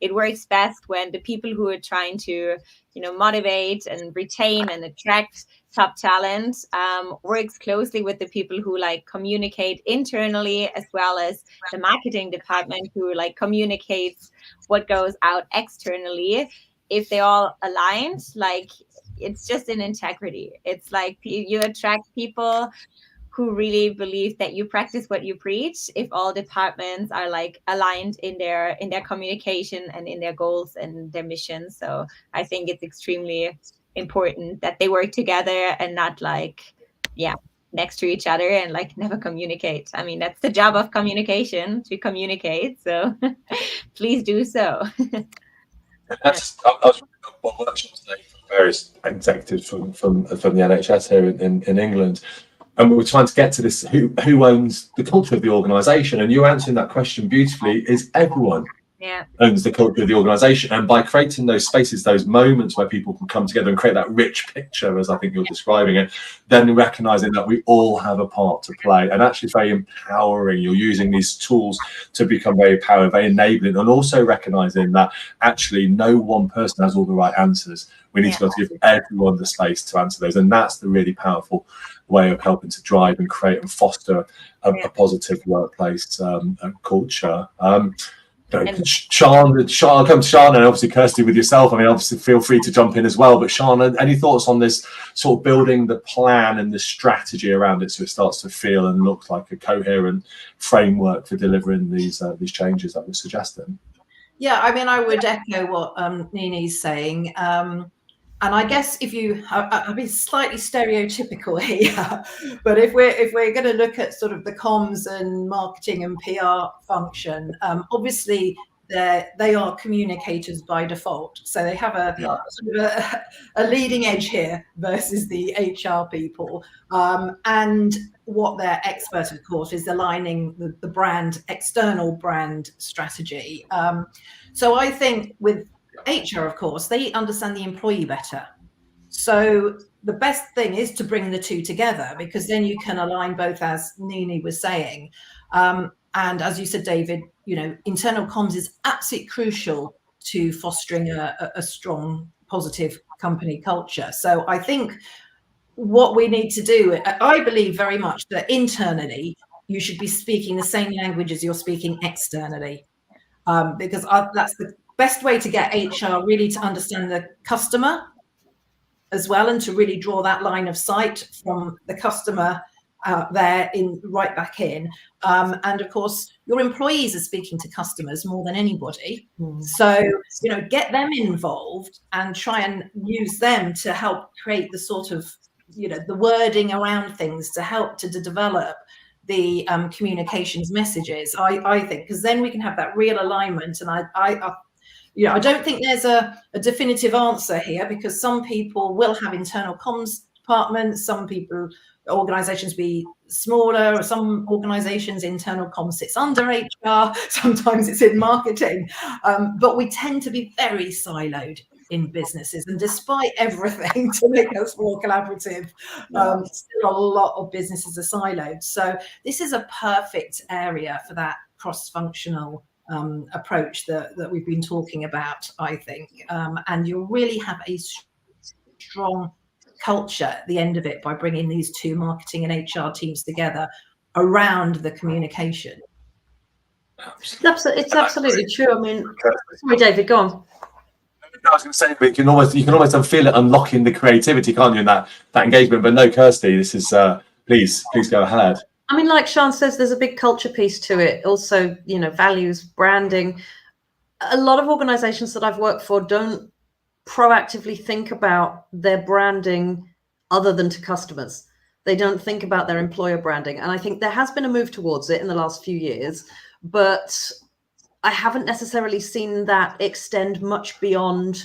Speaker 4: it works best when the people who are trying to, motivate and retain and attract top talent works closely with the people who communicate internally, as well as the marketing department who communicates what goes out externally. If they all aligned, it's just an integrity. It's like you attract people who really believe that you practice what you preach if all departments are aligned in their communication and in their goals and their mission. So I think it's extremely important that they work together and not next to each other and never communicate. I mean, that's the job of communication, to communicate. So please do so.
Speaker 2: I was workshops today from various executives from the NHS here in England, and we were trying to get to this: who owns the culture of the organisation? And you're answering that question beautifully. Is everyone owns the culture of the organisation? And by creating those spaces, those moments where people can come together and create that rich picture, as I think you're describing it, then recognising that we all have a part to play, and actually it's very empowering. You're using these tools to become very powerful, very enabling, and also recognising that actually no one person has all the right answers. We need to be able to give everyone the space to answer those, and that's the really powerful way of helping to drive and create and foster a positive workplace culture. Sean, I'll come to Sean, and obviously Kirsty with yourself. I mean, obviously feel free to jump in as well. But Sean, any thoughts on this sort of building the plan and the strategy around it so it starts to feel and look like a coherent framework for delivering these changes that we're suggesting?
Speaker 3: Yeah, I mean, I would echo what Nini's saying. And I guess if you, I'll be slightly stereotypical here, but if we're going to look at sort of the comms and marketing and PR function, obviously they are communicators by default, so they have a sort of a leading edge here versus the HR people, and what they're expert, of course, is aligning the brand, external brand strategy. So I think with HR, of course, they understand the employee better. So the best thing is to bring the two together, because then you can align both, as Nini was saying. And as you said, David, internal comms is absolutely crucial to fostering a strong, positive company culture. So I think what we need to do, I believe very much that internally, you should be speaking the same language as you're speaking externally, because that's the best way to get HR really to understand the customer as well, and to really draw that line of sight from the customer there right back in. And of course, your employees are speaking to customers more than anybody. So, get them involved and try and use them to help create the sort of, the wording around things to help to develop the communications messages, I think, because then we can have that real alignment. And I don't think there's a definitive answer here, because some people will have internal comms departments, some organizations be smaller, or some organizations internal comms sits under HR, sometimes it's in marketing, but we tend to be very siloed in businesses, and despite everything to make us more collaborative, still a lot of businesses are siloed. So this is a perfect area for that cross-functional approach that we've been talking about, I think, and you'll really have a strong culture at the end of it by bringing these two marketing and HR teams together around the communication.
Speaker 5: It's absolutely true. I mean, sorry, David, go on.
Speaker 2: I was going to say, but you can almost feel it unlocking the creativity, can't you, in that engagement? But no, Kirsty, this is please go ahead.
Speaker 5: I mean, like Sean says, there's a big culture piece to it. Also, values, branding. A lot of organizations that I've worked for don't proactively think about their branding other than to customers. They don't think about their employer branding. And I think there has been a move towards it in the last few years, but I haven't necessarily seen that extend much beyond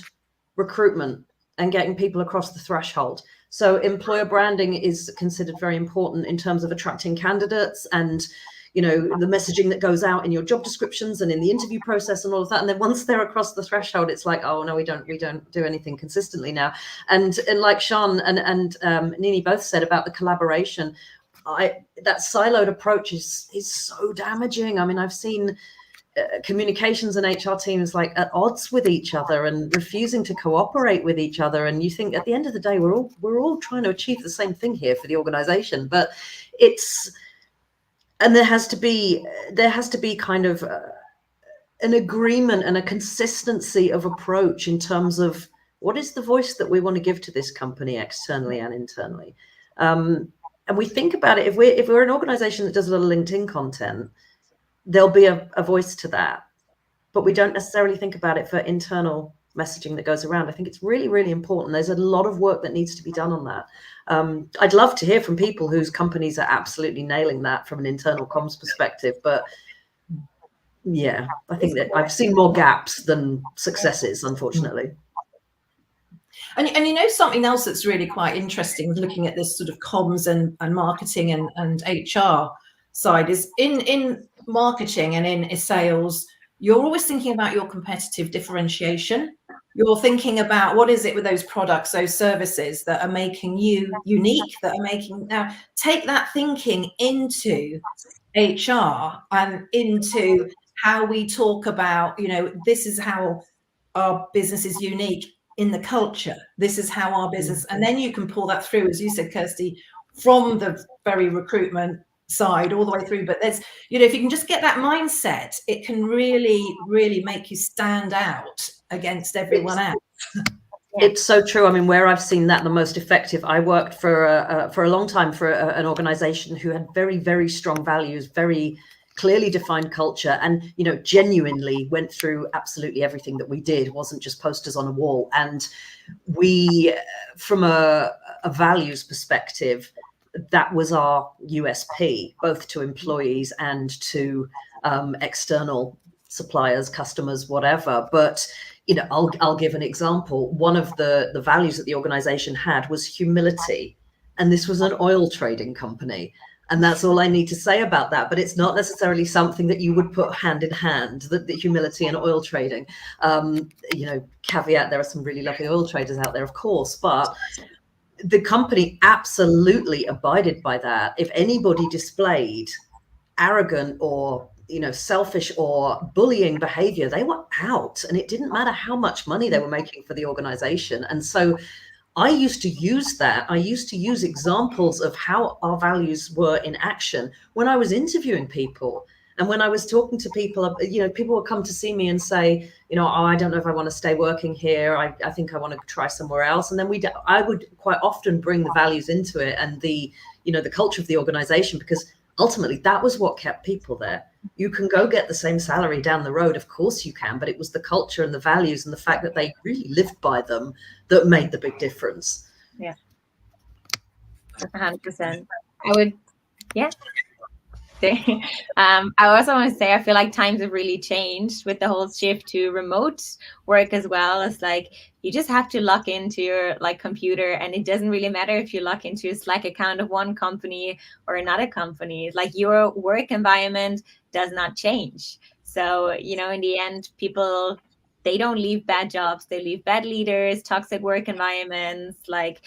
Speaker 5: recruitment and getting people across the threshold. So employer branding is considered very important in terms of attracting candidates and, the messaging that goes out in your job descriptions and in the interview process and all of that. And then once they're across the threshold, it's like, oh no, we don't do anything consistently now. And like Sean and Nini both said about the collaboration, that siloed approach is so damaging. I mean, I've seen communications and HR teams like at odds with each other and refusing to cooperate with each other. And you think at the end of the day, we're all trying to achieve the same thing here for the organization, but there has to be kind of an agreement and a consistency of approach in terms of what is the voice that we want to give to this company externally and internally. And we think about it, if we're an organization that does a lot of LinkedIn content, there'll be a voice to that, but we don't necessarily think about it for internal messaging that goes around. I think it's really, really important. There's a lot of work that needs to be done on that. I'd love to hear from people whose companies are absolutely nailing that from an internal comms perspective, but yeah, I think that I've seen more gaps than successes, unfortunately.
Speaker 3: And something else that's really quite interesting looking at this sort of comms and marketing and HR side is in marketing and in sales, you're always thinking about your competitive differentiation. You're thinking about what is it with those products, those services that are making you unique, now take that thinking into HR and into how we talk about, this is how our business is unique in the culture. This is how our business, and then you can pull that through, as you said, Kirsty, from the very recruitment side all the way through. But there's, you know, if you can just get that mindset, it can really, really make you stand out against everyone else.
Speaker 5: It's so true. I mean, where I've seen that the most effective, I worked for a long time for an organization who had very, very strong values, very clearly defined culture, and, you know, genuinely went through absolutely everything that we did. It wasn't just posters on a wall. And we, from a values perspective, that was our USP, both to employees and to external suppliers, customers, whatever. But you know, I'll give an example. One of the values that the organization had was humility, and this was an oil trading company. And that's all I need to say about that. But it's not necessarily something that you would put hand in hand, the humility and oil trading. You know, caveat, there are some really lovely oil traders out there, of course, but the company absolutely abided by that. If anybody displayed arrogant or, you know, selfish or bullying behavior, they were out, and it didn't matter how much money they were making for the organization. And so I used to use that. I used to use examples of how our values were in action when I was interviewing people. And when I was talking to people, you know, people would come to see me and say, you know, oh, I don't know if I want to stay working here. I think I want to try somewhere else. And then I would quite often bring the values into it and the, you know, the culture of the organization, because ultimately that was what kept people there. You can go get the same salary down the road, of course you can, but it was the culture and the values and the fact that they really lived by them that made the big difference.
Speaker 4: Yeah, 100%. I would, yeah. I also want to say, I feel like times have really changed with the whole shift to remote work as well. It's like you just have to log into your like computer, and it doesn't really matter if you log into a Slack account of one company or another company. Like your work environment does not change. So, you know, in the end, people, they don't leave bad jobs, they leave bad leaders, toxic work environments, like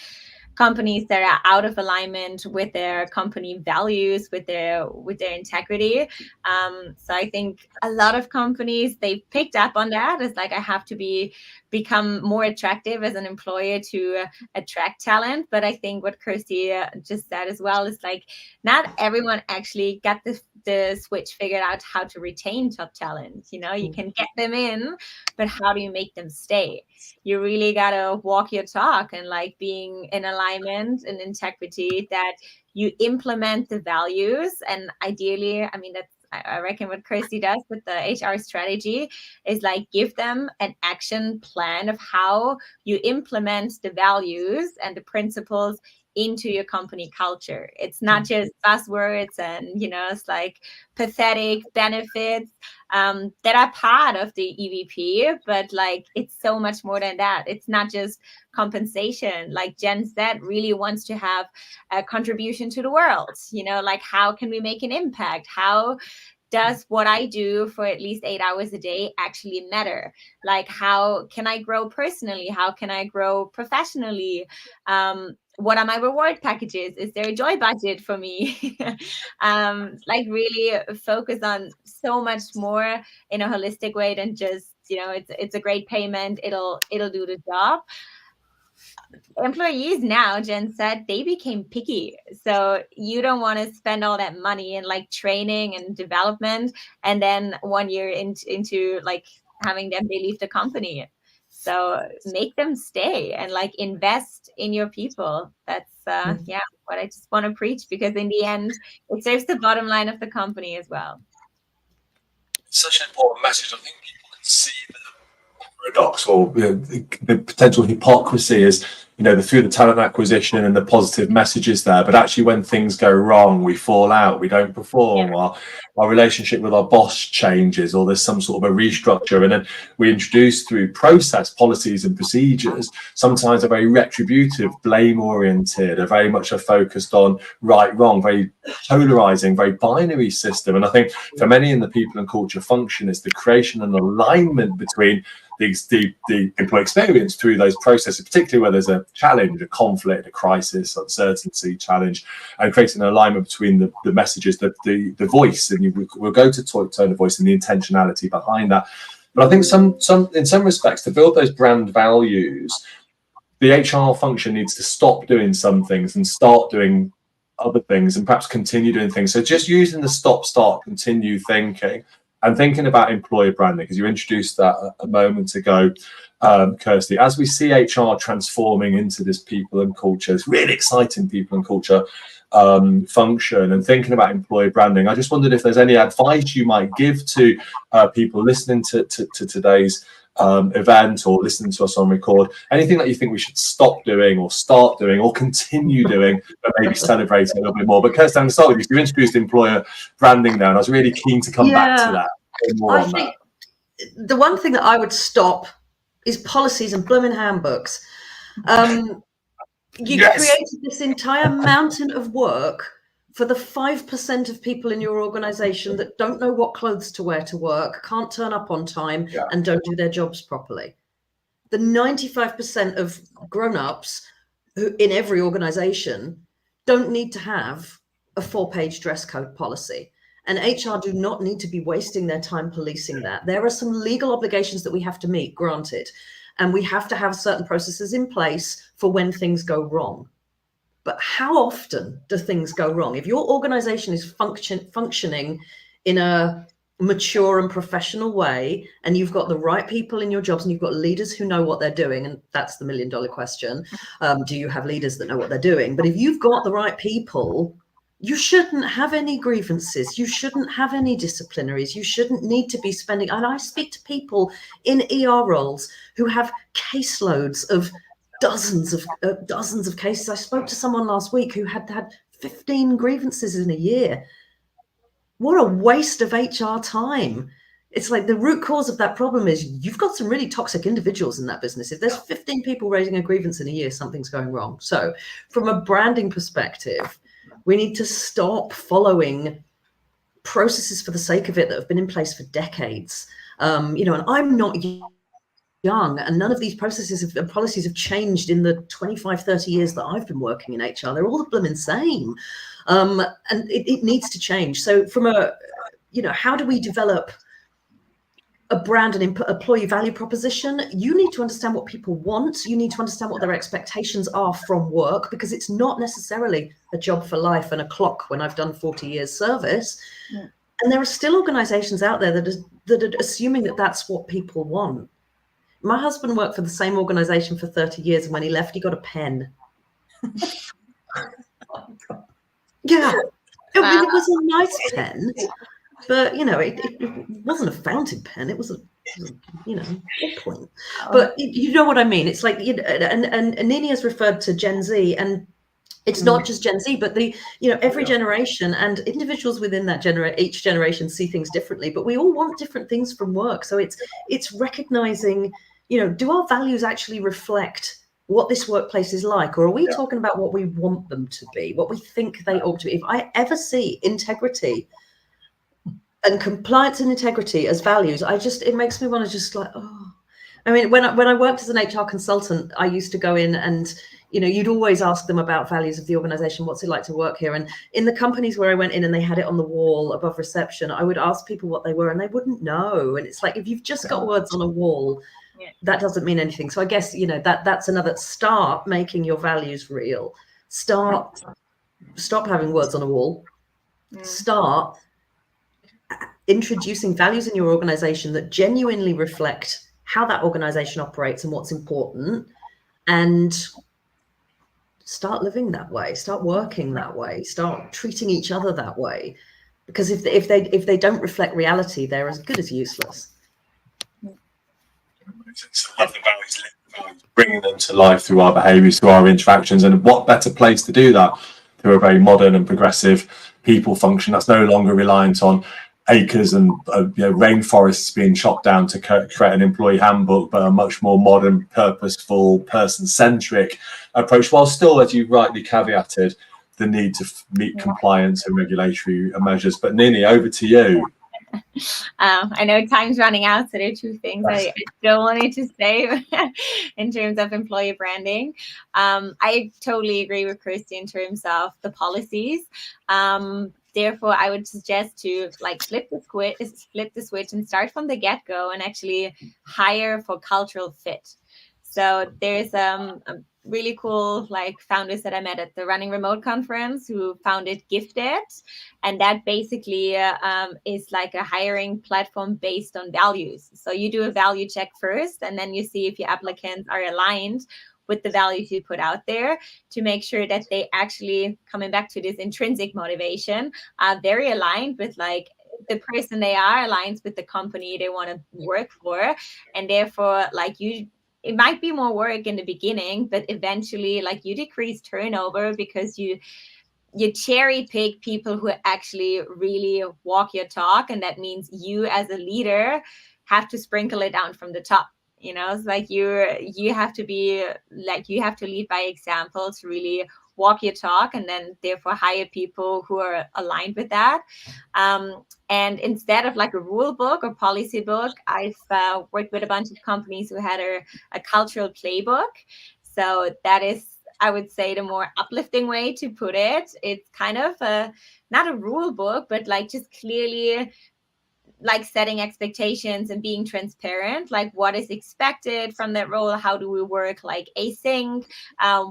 Speaker 4: companies that are out of alignment with their company values, with their integrity. So I think a lot of companies, they picked up on that. It's like, I have to become more attractive as an employer to attract talent. But I think what Kirsty just said as well is like, not everyone actually got the switch figured out how to retain top talent. You know, you can get them in, but how do you make them stay? You really gotta walk your talk, and like being in alignment and integrity, that you implement the values. And ideally, I mean, that's, I reckon what Kirsty does with the HR strategy is like give them an action plan of how you implement the values and the principles into your company culture. It's not just buzzwords and, you know, it's like pathetic benefits that are part of the EVP, but like it's so much more than that. It's not just compensation. Like Jen said, really wants to have a contribution to the world. You know, like how can we make an impact? How does what I do for at least 8 hours a day actually matter? Like, how can I grow personally? How can I grow professionally? What are my reward packages? Is there a joy budget for me? Like really focus on so much more in a holistic way than just, you know, it's a great payment. It'll do the job. Employees now, Jen said, they became picky. So you don't want to spend all that money in like training and development, and then 1 year into like having them, they leave the company. So make them stay and like invest in your people. That's yeah, what I just want to preach, because in the end, it serves the bottom line of the company as well.
Speaker 2: It's such an important message. I think people can see the paradox, or you know, the potential hypocrisy is, you know, through the talent acquisition and the positive messages there, but actually when things go wrong, we fall out, we don't perform, our relationship with our boss changes, or there's some sort of a restructure, and then we introduce through process, policies and procedures, sometimes are very retributive, blame oriented, are very much focused on right, wrong, very polarizing, very binary system. And I think for many in the people and culture function, it's the creation and alignment between the employee experience through those processes, particularly where there's a challenge, a conflict, a crisis, uncertainty, challenge, and creating an alignment between the messages, the voice, and we'll go to tone of voice and the intentionality behind that. But I think in some respects, to build those brand values, the HR function needs to stop doing some things and start doing other things and perhaps continue doing things. So just using the stop, start, continue thinking and thinking about employer branding, because you introduced that a moment ago, Kirsty, as we see HR transforming into this people and culture, it's really exciting people and culture function, and thinking about employer branding, I just wondered if there's any advice you might give to people listening to today's event or listening to us on record, anything that you think we should stop doing or start doing or continue doing, but maybe celebrate it a little bit more. But Kirsty, I'm going to start with you. You introduced employer branding now, and I was really keen to come back to that. More on that.
Speaker 5: The one thing that I would stop is policies and blooming handbooks. You created this entire mountain of work for the 5% of people in your organization that don't know what clothes to wear to work, can't turn up on time, and don't do their jobs properly. The 95% of grown-ups who in every organization don't need to have a 4-page dress code policy. And HR do not need to be wasting their time policing that. There are some legal obligations that we have to meet, granted, and we have to have certain processes in place for when things go wrong. But how often do things go wrong? If your organization is functioning in a mature and professional way, and you've got the right people in your jobs, and you've got leaders who know what they're doing, and that's the million-dollar question. Do you have leaders that know what they're doing? But if you've got the right people, you shouldn't have any grievances. You shouldn't have any disciplinaries. You shouldn't need to be spending. And I speak to people in ER roles who have caseloads of dozens of cases. I spoke to someone last week who had 15 grievances in a year. What a waste of HR time. It's like the root cause of that problem is you've got some really toxic individuals in that business. If there's 15 people raising a grievance in a year, something's going wrong. So from a branding perspective, we need to stop following processes for the sake of it that have been in place for decades. And I'm not young, and none of these processes and policies have changed in the 25, 30 years that I've been working in HR. They're all the blooming same. And it needs to change. So from how do we develop a brand and employee value proposition? You need to understand what people want. You need to understand what their expectations are from work, because it's not necessarily a job for life and a clock when I've done 40 years service. Yeah. And there are still organizations out there that are assuming that that's what people want. My husband worked for the same organization for 30 years, and when he left, he got a pen. Yeah. It was a nice pen. But, it wasn't a fountain pen. It was a point. But you know what I mean? It's like, and Nini has referred to Gen Z, and it's not just Gen Z, but every generation and individuals within that each generation see things differently, but we all want different things from work. So it's recognizing, do our values actually reflect what this workplace is like? Or are we talking about what we want them to be, what we think they ought to be? If I ever see integrity and compliance and integrity as values, it makes me want to just like, oh. I mean, when I worked as an HR consultant, I used to go in and, you'd always ask them about values of the organization. What's it like to work here? And in the companies where I went in and they had it on the wall above reception, I would ask people what they were and they wouldn't know. And it's like, if you've just got words on a wall, that doesn't mean anything. So I guess, that's another, start making your values real. Stop having words on a wall. Start introducing values in your organization that genuinely reflect how that organization operates and what's important, and start living that way, start working that way, start treating each other that way. Because if they don't reflect reality, they're as good as useless.
Speaker 2: I love the values, bringing them to life through our behaviours, through our interactions, and what better place to do that through a very modern and progressive people function that's no longer reliant on acres and rainforests being chopped down to create an employee handbook, but a much more modern, purposeful, person-centric approach, while still, as you rightly caveated, the need to meet compliance and regulatory measures. But Nini, over to you.
Speaker 4: I know time's running out, so there are two things I still wanted to say in terms of employee branding. I totally agree with Kirsty in terms of the policies. Therefore, I would suggest to flip the switch and start from the get-go and actually hire for cultural fit. So there's really cool like founders that I met at the Running Remote conference who founded Gifted, and that basically is like a hiring platform based on values. So you do a value check first, and then you see if your applicants are aligned with the values you put out there to make sure that they actually, coming back to this intrinsic motivation, are very aligned with like the person they are, aligns with the company they want to work for, and therefore like it might be more work in the beginning, but eventually like you decrease turnover because you cherry pick people who actually really walk your talk, and that means you as a leader have to sprinkle it down from the top. It's like you have to be like, you have to lead by example to really walk your talk, and then therefore hire people who are aligned with that. And instead of like a rule book or policy book, I've worked with a bunch of companies who had a cultural playbook. So that is, I would say, the more uplifting way to put it. It's kind of not a rule book, but like just clearly like setting expectations and being transparent, like what is expected from that role, how do we work like async,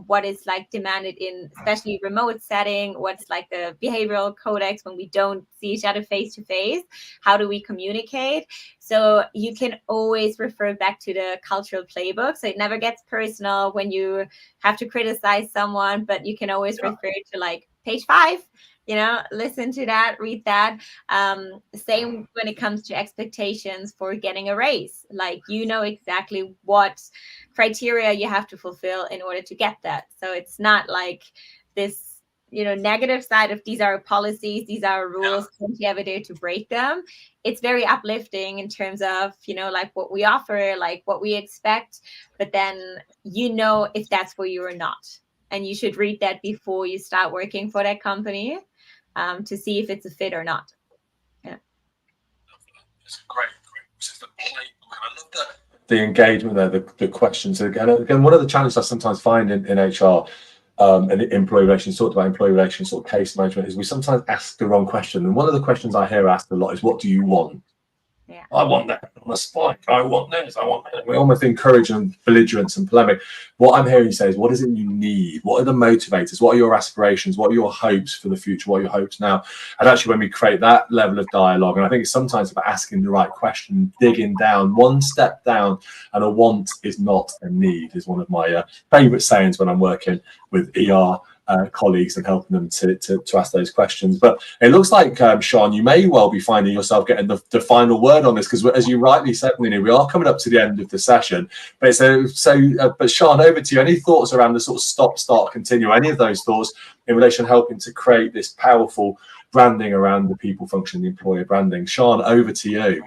Speaker 4: what is like demanded in especially remote setting, what's like the behavioral codex when we don't see each other face to face, how do we communicate. So you can always refer back to the cultural playbook, so it never gets personal when you have to criticize someone, but you can always refer to like page 5, listen to that, read that. Same when it comes to expectations for getting a raise, like exactly what criteria you have to fulfill in order to get that. So it's not like this negative side of these are policies, these are rules, don't you ever dare to break them. It's very uplifting in terms of like what we offer, like what we expect, but then if that's for you or not, and you should read that before you start working for that company, to see if it's a fit or not. Yeah.
Speaker 2: It's great. I love the engagement there, the questions. Again, one of the challenges I sometimes find in HR and employee relations, talked about employee relations, sort of case management, is we sometimes ask the wrong question. And one of the questions I hear asked a lot is, what do you want?
Speaker 4: Yeah.
Speaker 2: I want that on a spike. I want this. I want that. We almost encourage belligerence and polemic. What I'm hearing you say is, what is it you need? What are the motivators? What are your aspirations? What are your hopes for the future? What are your hopes now? And actually, when we create that level of dialogue, and I think it's sometimes about asking the right question, digging down, one step down, and a want is not a need, is one of my favorite sayings when I'm working with ER colleagues and helping them to ask those questions. But it looks like, Sean, you may well be finding yourself getting the final word on this, because as you rightly said, Nini, we are coming up to the end of the session. But but Sean, over to you. Any thoughts around the sort of stop, start, continue? Any of those thoughts in relation to helping to create this powerful branding around the people function, the employer branding? Sean, over to you.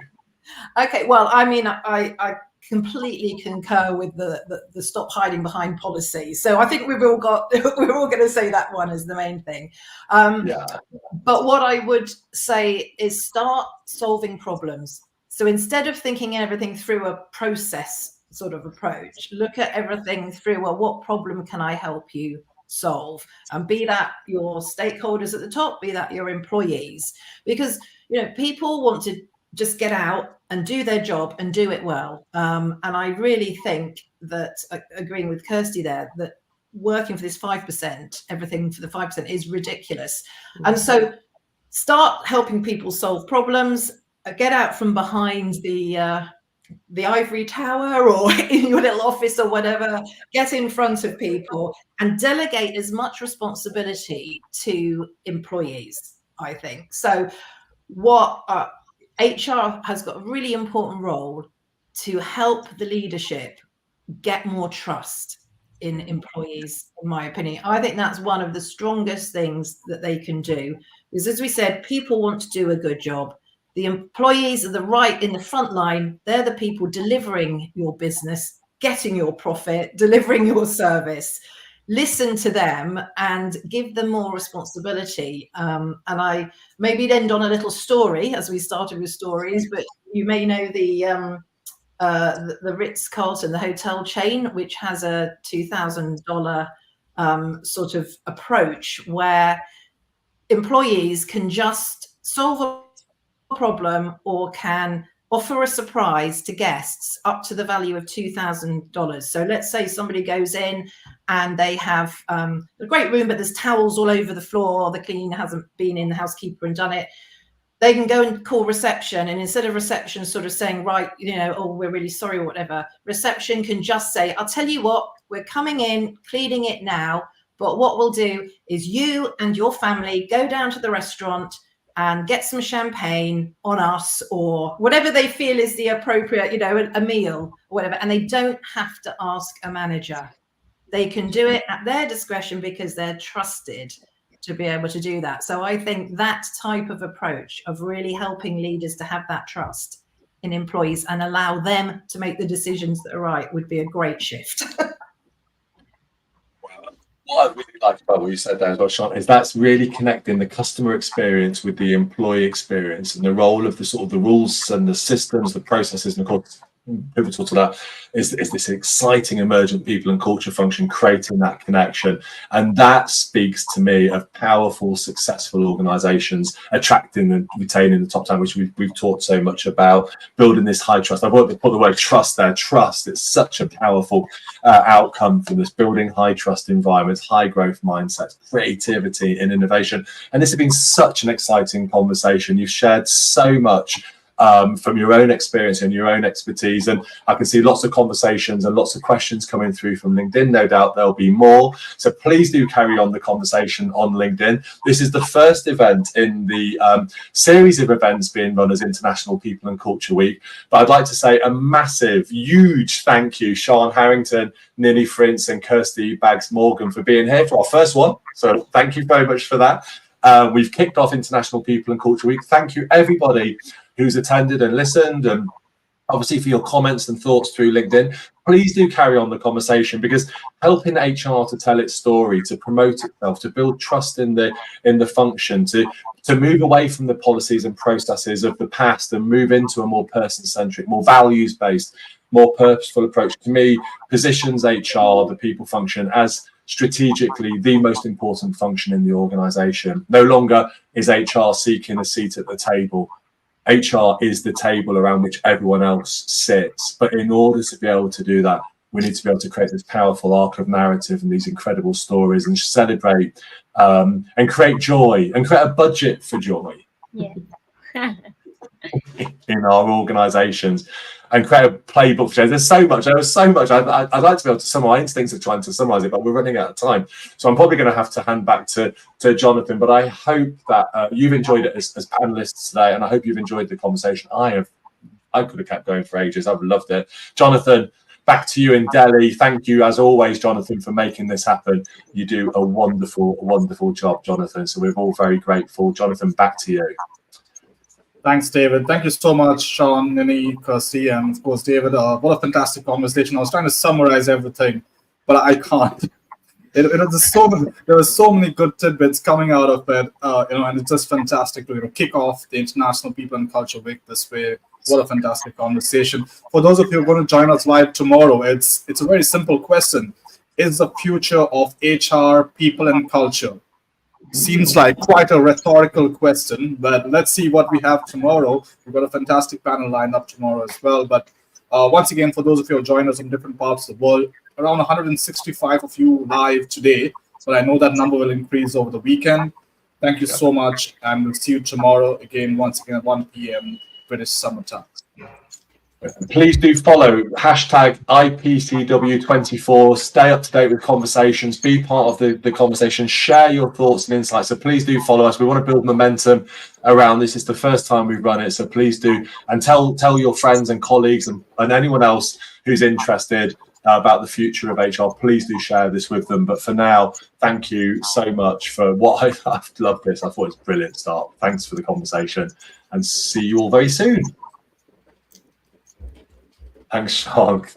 Speaker 3: Okay, well, I mean, I completely concur with the stop hiding behind policy. So I think we're all going to say that one as the main thing. But what I would say is start solving problems. So instead of thinking everything through a process sort of approach, look at everything through, well, what problem can I help you solve? And be that your stakeholders at the top, be that your employees, because people want to just get out and do their job and do it well. And I really think that, agreeing with Kirsty there, that working for this 5%, everything for the 5% is ridiculous. And so start helping people solve problems, get out from behind the ivory tower or in your little office or whatever, get in front of people and delegate as much responsibility to employees, I think. So what HR has got a really important role to help the leadership get more trust in employees, in my opinion. I think that's one of the strongest things that they can do, because as we said, people want to do a good job. The employees are in the front line. They're the people delivering your business, getting your profit, delivering your service. Listen to them and give them more responsibility. And I maybe end on a little story, as we started with stories, but you may know the Ritz-Carlton, the hotel chain, which has a $2,000 sort of approach where employees can just solve a problem or can offer a surprise to guests up to the value of $2,000. So let's say somebody goes in and they have a great room, but there's towels all over the floor. The cleaner hasn't been in, the housekeeper, and done it. They can go and call reception, and instead of reception sort of saying, right, oh, we're really sorry or whatever, reception can just say, I'll tell you what, we're coming in, cleaning it now, but what we'll do is you and your family go down to the restaurant and get some champagne on us, or whatever they feel is the appropriate, a meal or whatever. And they don't have to ask a manager. They can do it at their discretion because they're trusted to be able to do that. So I think that type of approach of really helping leaders to have that trust in employees and allow them to make the decisions that are right would be a great shift.
Speaker 2: What I really like about what you said there as well, Sean, is that's really connecting the customer experience with the employee experience, and the role of the sort of the rules and the systems, the processes, and of course, pivotal to that is this exciting emergent people and culture function, creating that connection. And that speaks to me of powerful, successful organizations attracting and retaining the top talent, which we've talked so much about, building this high trust. I've put the word trust there. Trust, it's such a powerful outcome from this, building high trust environments, high growth mindsets, creativity and innovation. And this has been such an exciting conversation. You've shared so much from your own experience and your own expertise, and I can see lots of conversations and lots of questions coming through from LinkedIn. No doubt there'll be more, so please do carry on the conversation on LinkedIn. This is the first event in the series of events being run as International People and Culture Week, but I'd like to say a massive, huge thank you, Sean Harrington, Nini Frintz and Kirsty Baggs-Morgan, for being here for our first one. So thank you very much for that. We've kicked off International People and Culture Week. Thank you everybody who's attended and listened, and obviously for your comments and thoughts through LinkedIn. Please do carry on the conversation, because helping HR to tell its story, to promote itself, to build trust in the function, to move away from the policies and processes of the past and move into a more person-centric, more values-based, more purposeful approach, to me, positions HR, the people function, as strategically the most important function in the organization. No longer is HR seeking a seat at the table. HR is the table around which everyone else sits. But in order to be able to do that, we need to be able to create this powerful arc of narrative and these incredible stories, and celebrate and create joy and create a budget for joy.
Speaker 4: Yeah.
Speaker 2: In our organizations, and create a playbook for change. There was so much. I'd like to be able to summarize. My instincts are trying to summarize it, but we're running out of time. So I'm probably going to have to hand back to Jonathan. But I hope that you've enjoyed it as panelists today, and I hope you've enjoyed the conversation. I could have kept going for ages. I've loved it. Jonathan, back to you in Delhi. Thank you, as always, Jonathan, for making this happen. You do a wonderful, wonderful job, Jonathan. So we're all very grateful. Jonathan, back to you.
Speaker 1: Thanks, David. Thank you so much, Sean, Nini, Kirsty, and of course, David. What a fantastic conversation. I was trying to summarize everything, but I can't. There were so many good tidbits coming out of it, and it's just fantastic to kick off the International People and Culture Week this way. What a fantastic conversation. For those of you who are going to join us live tomorrow, it's a very simple question. Is the future of HR, people, and culture? Seems like quite a rhetorical question, but let's see what we have tomorrow. We've got a fantastic panel lined up tomorrow as well. But once again, for those of you who join us from different parts of the world, around 165 of you live today, but I know that number will increase over the weekend. Thank you so much, and we'll see you tomorrow once again at 1 p.m. British Summer Time.
Speaker 2: Please do follow #IPCW'24. Stay up to date with conversations. Be part of the conversation. Share your thoughts and insights. So please do follow us. We want to build momentum around this. It's the first time we've run it. So please do. And tell your friends and colleagues and anyone else who's interested about the future of HR. Please do share this with them. But for now, thank you so much for what I've loved this. I thought it was a brilliant start. Thanks for the conversation, and see you all very soon. Thanks, Sean. Thanks.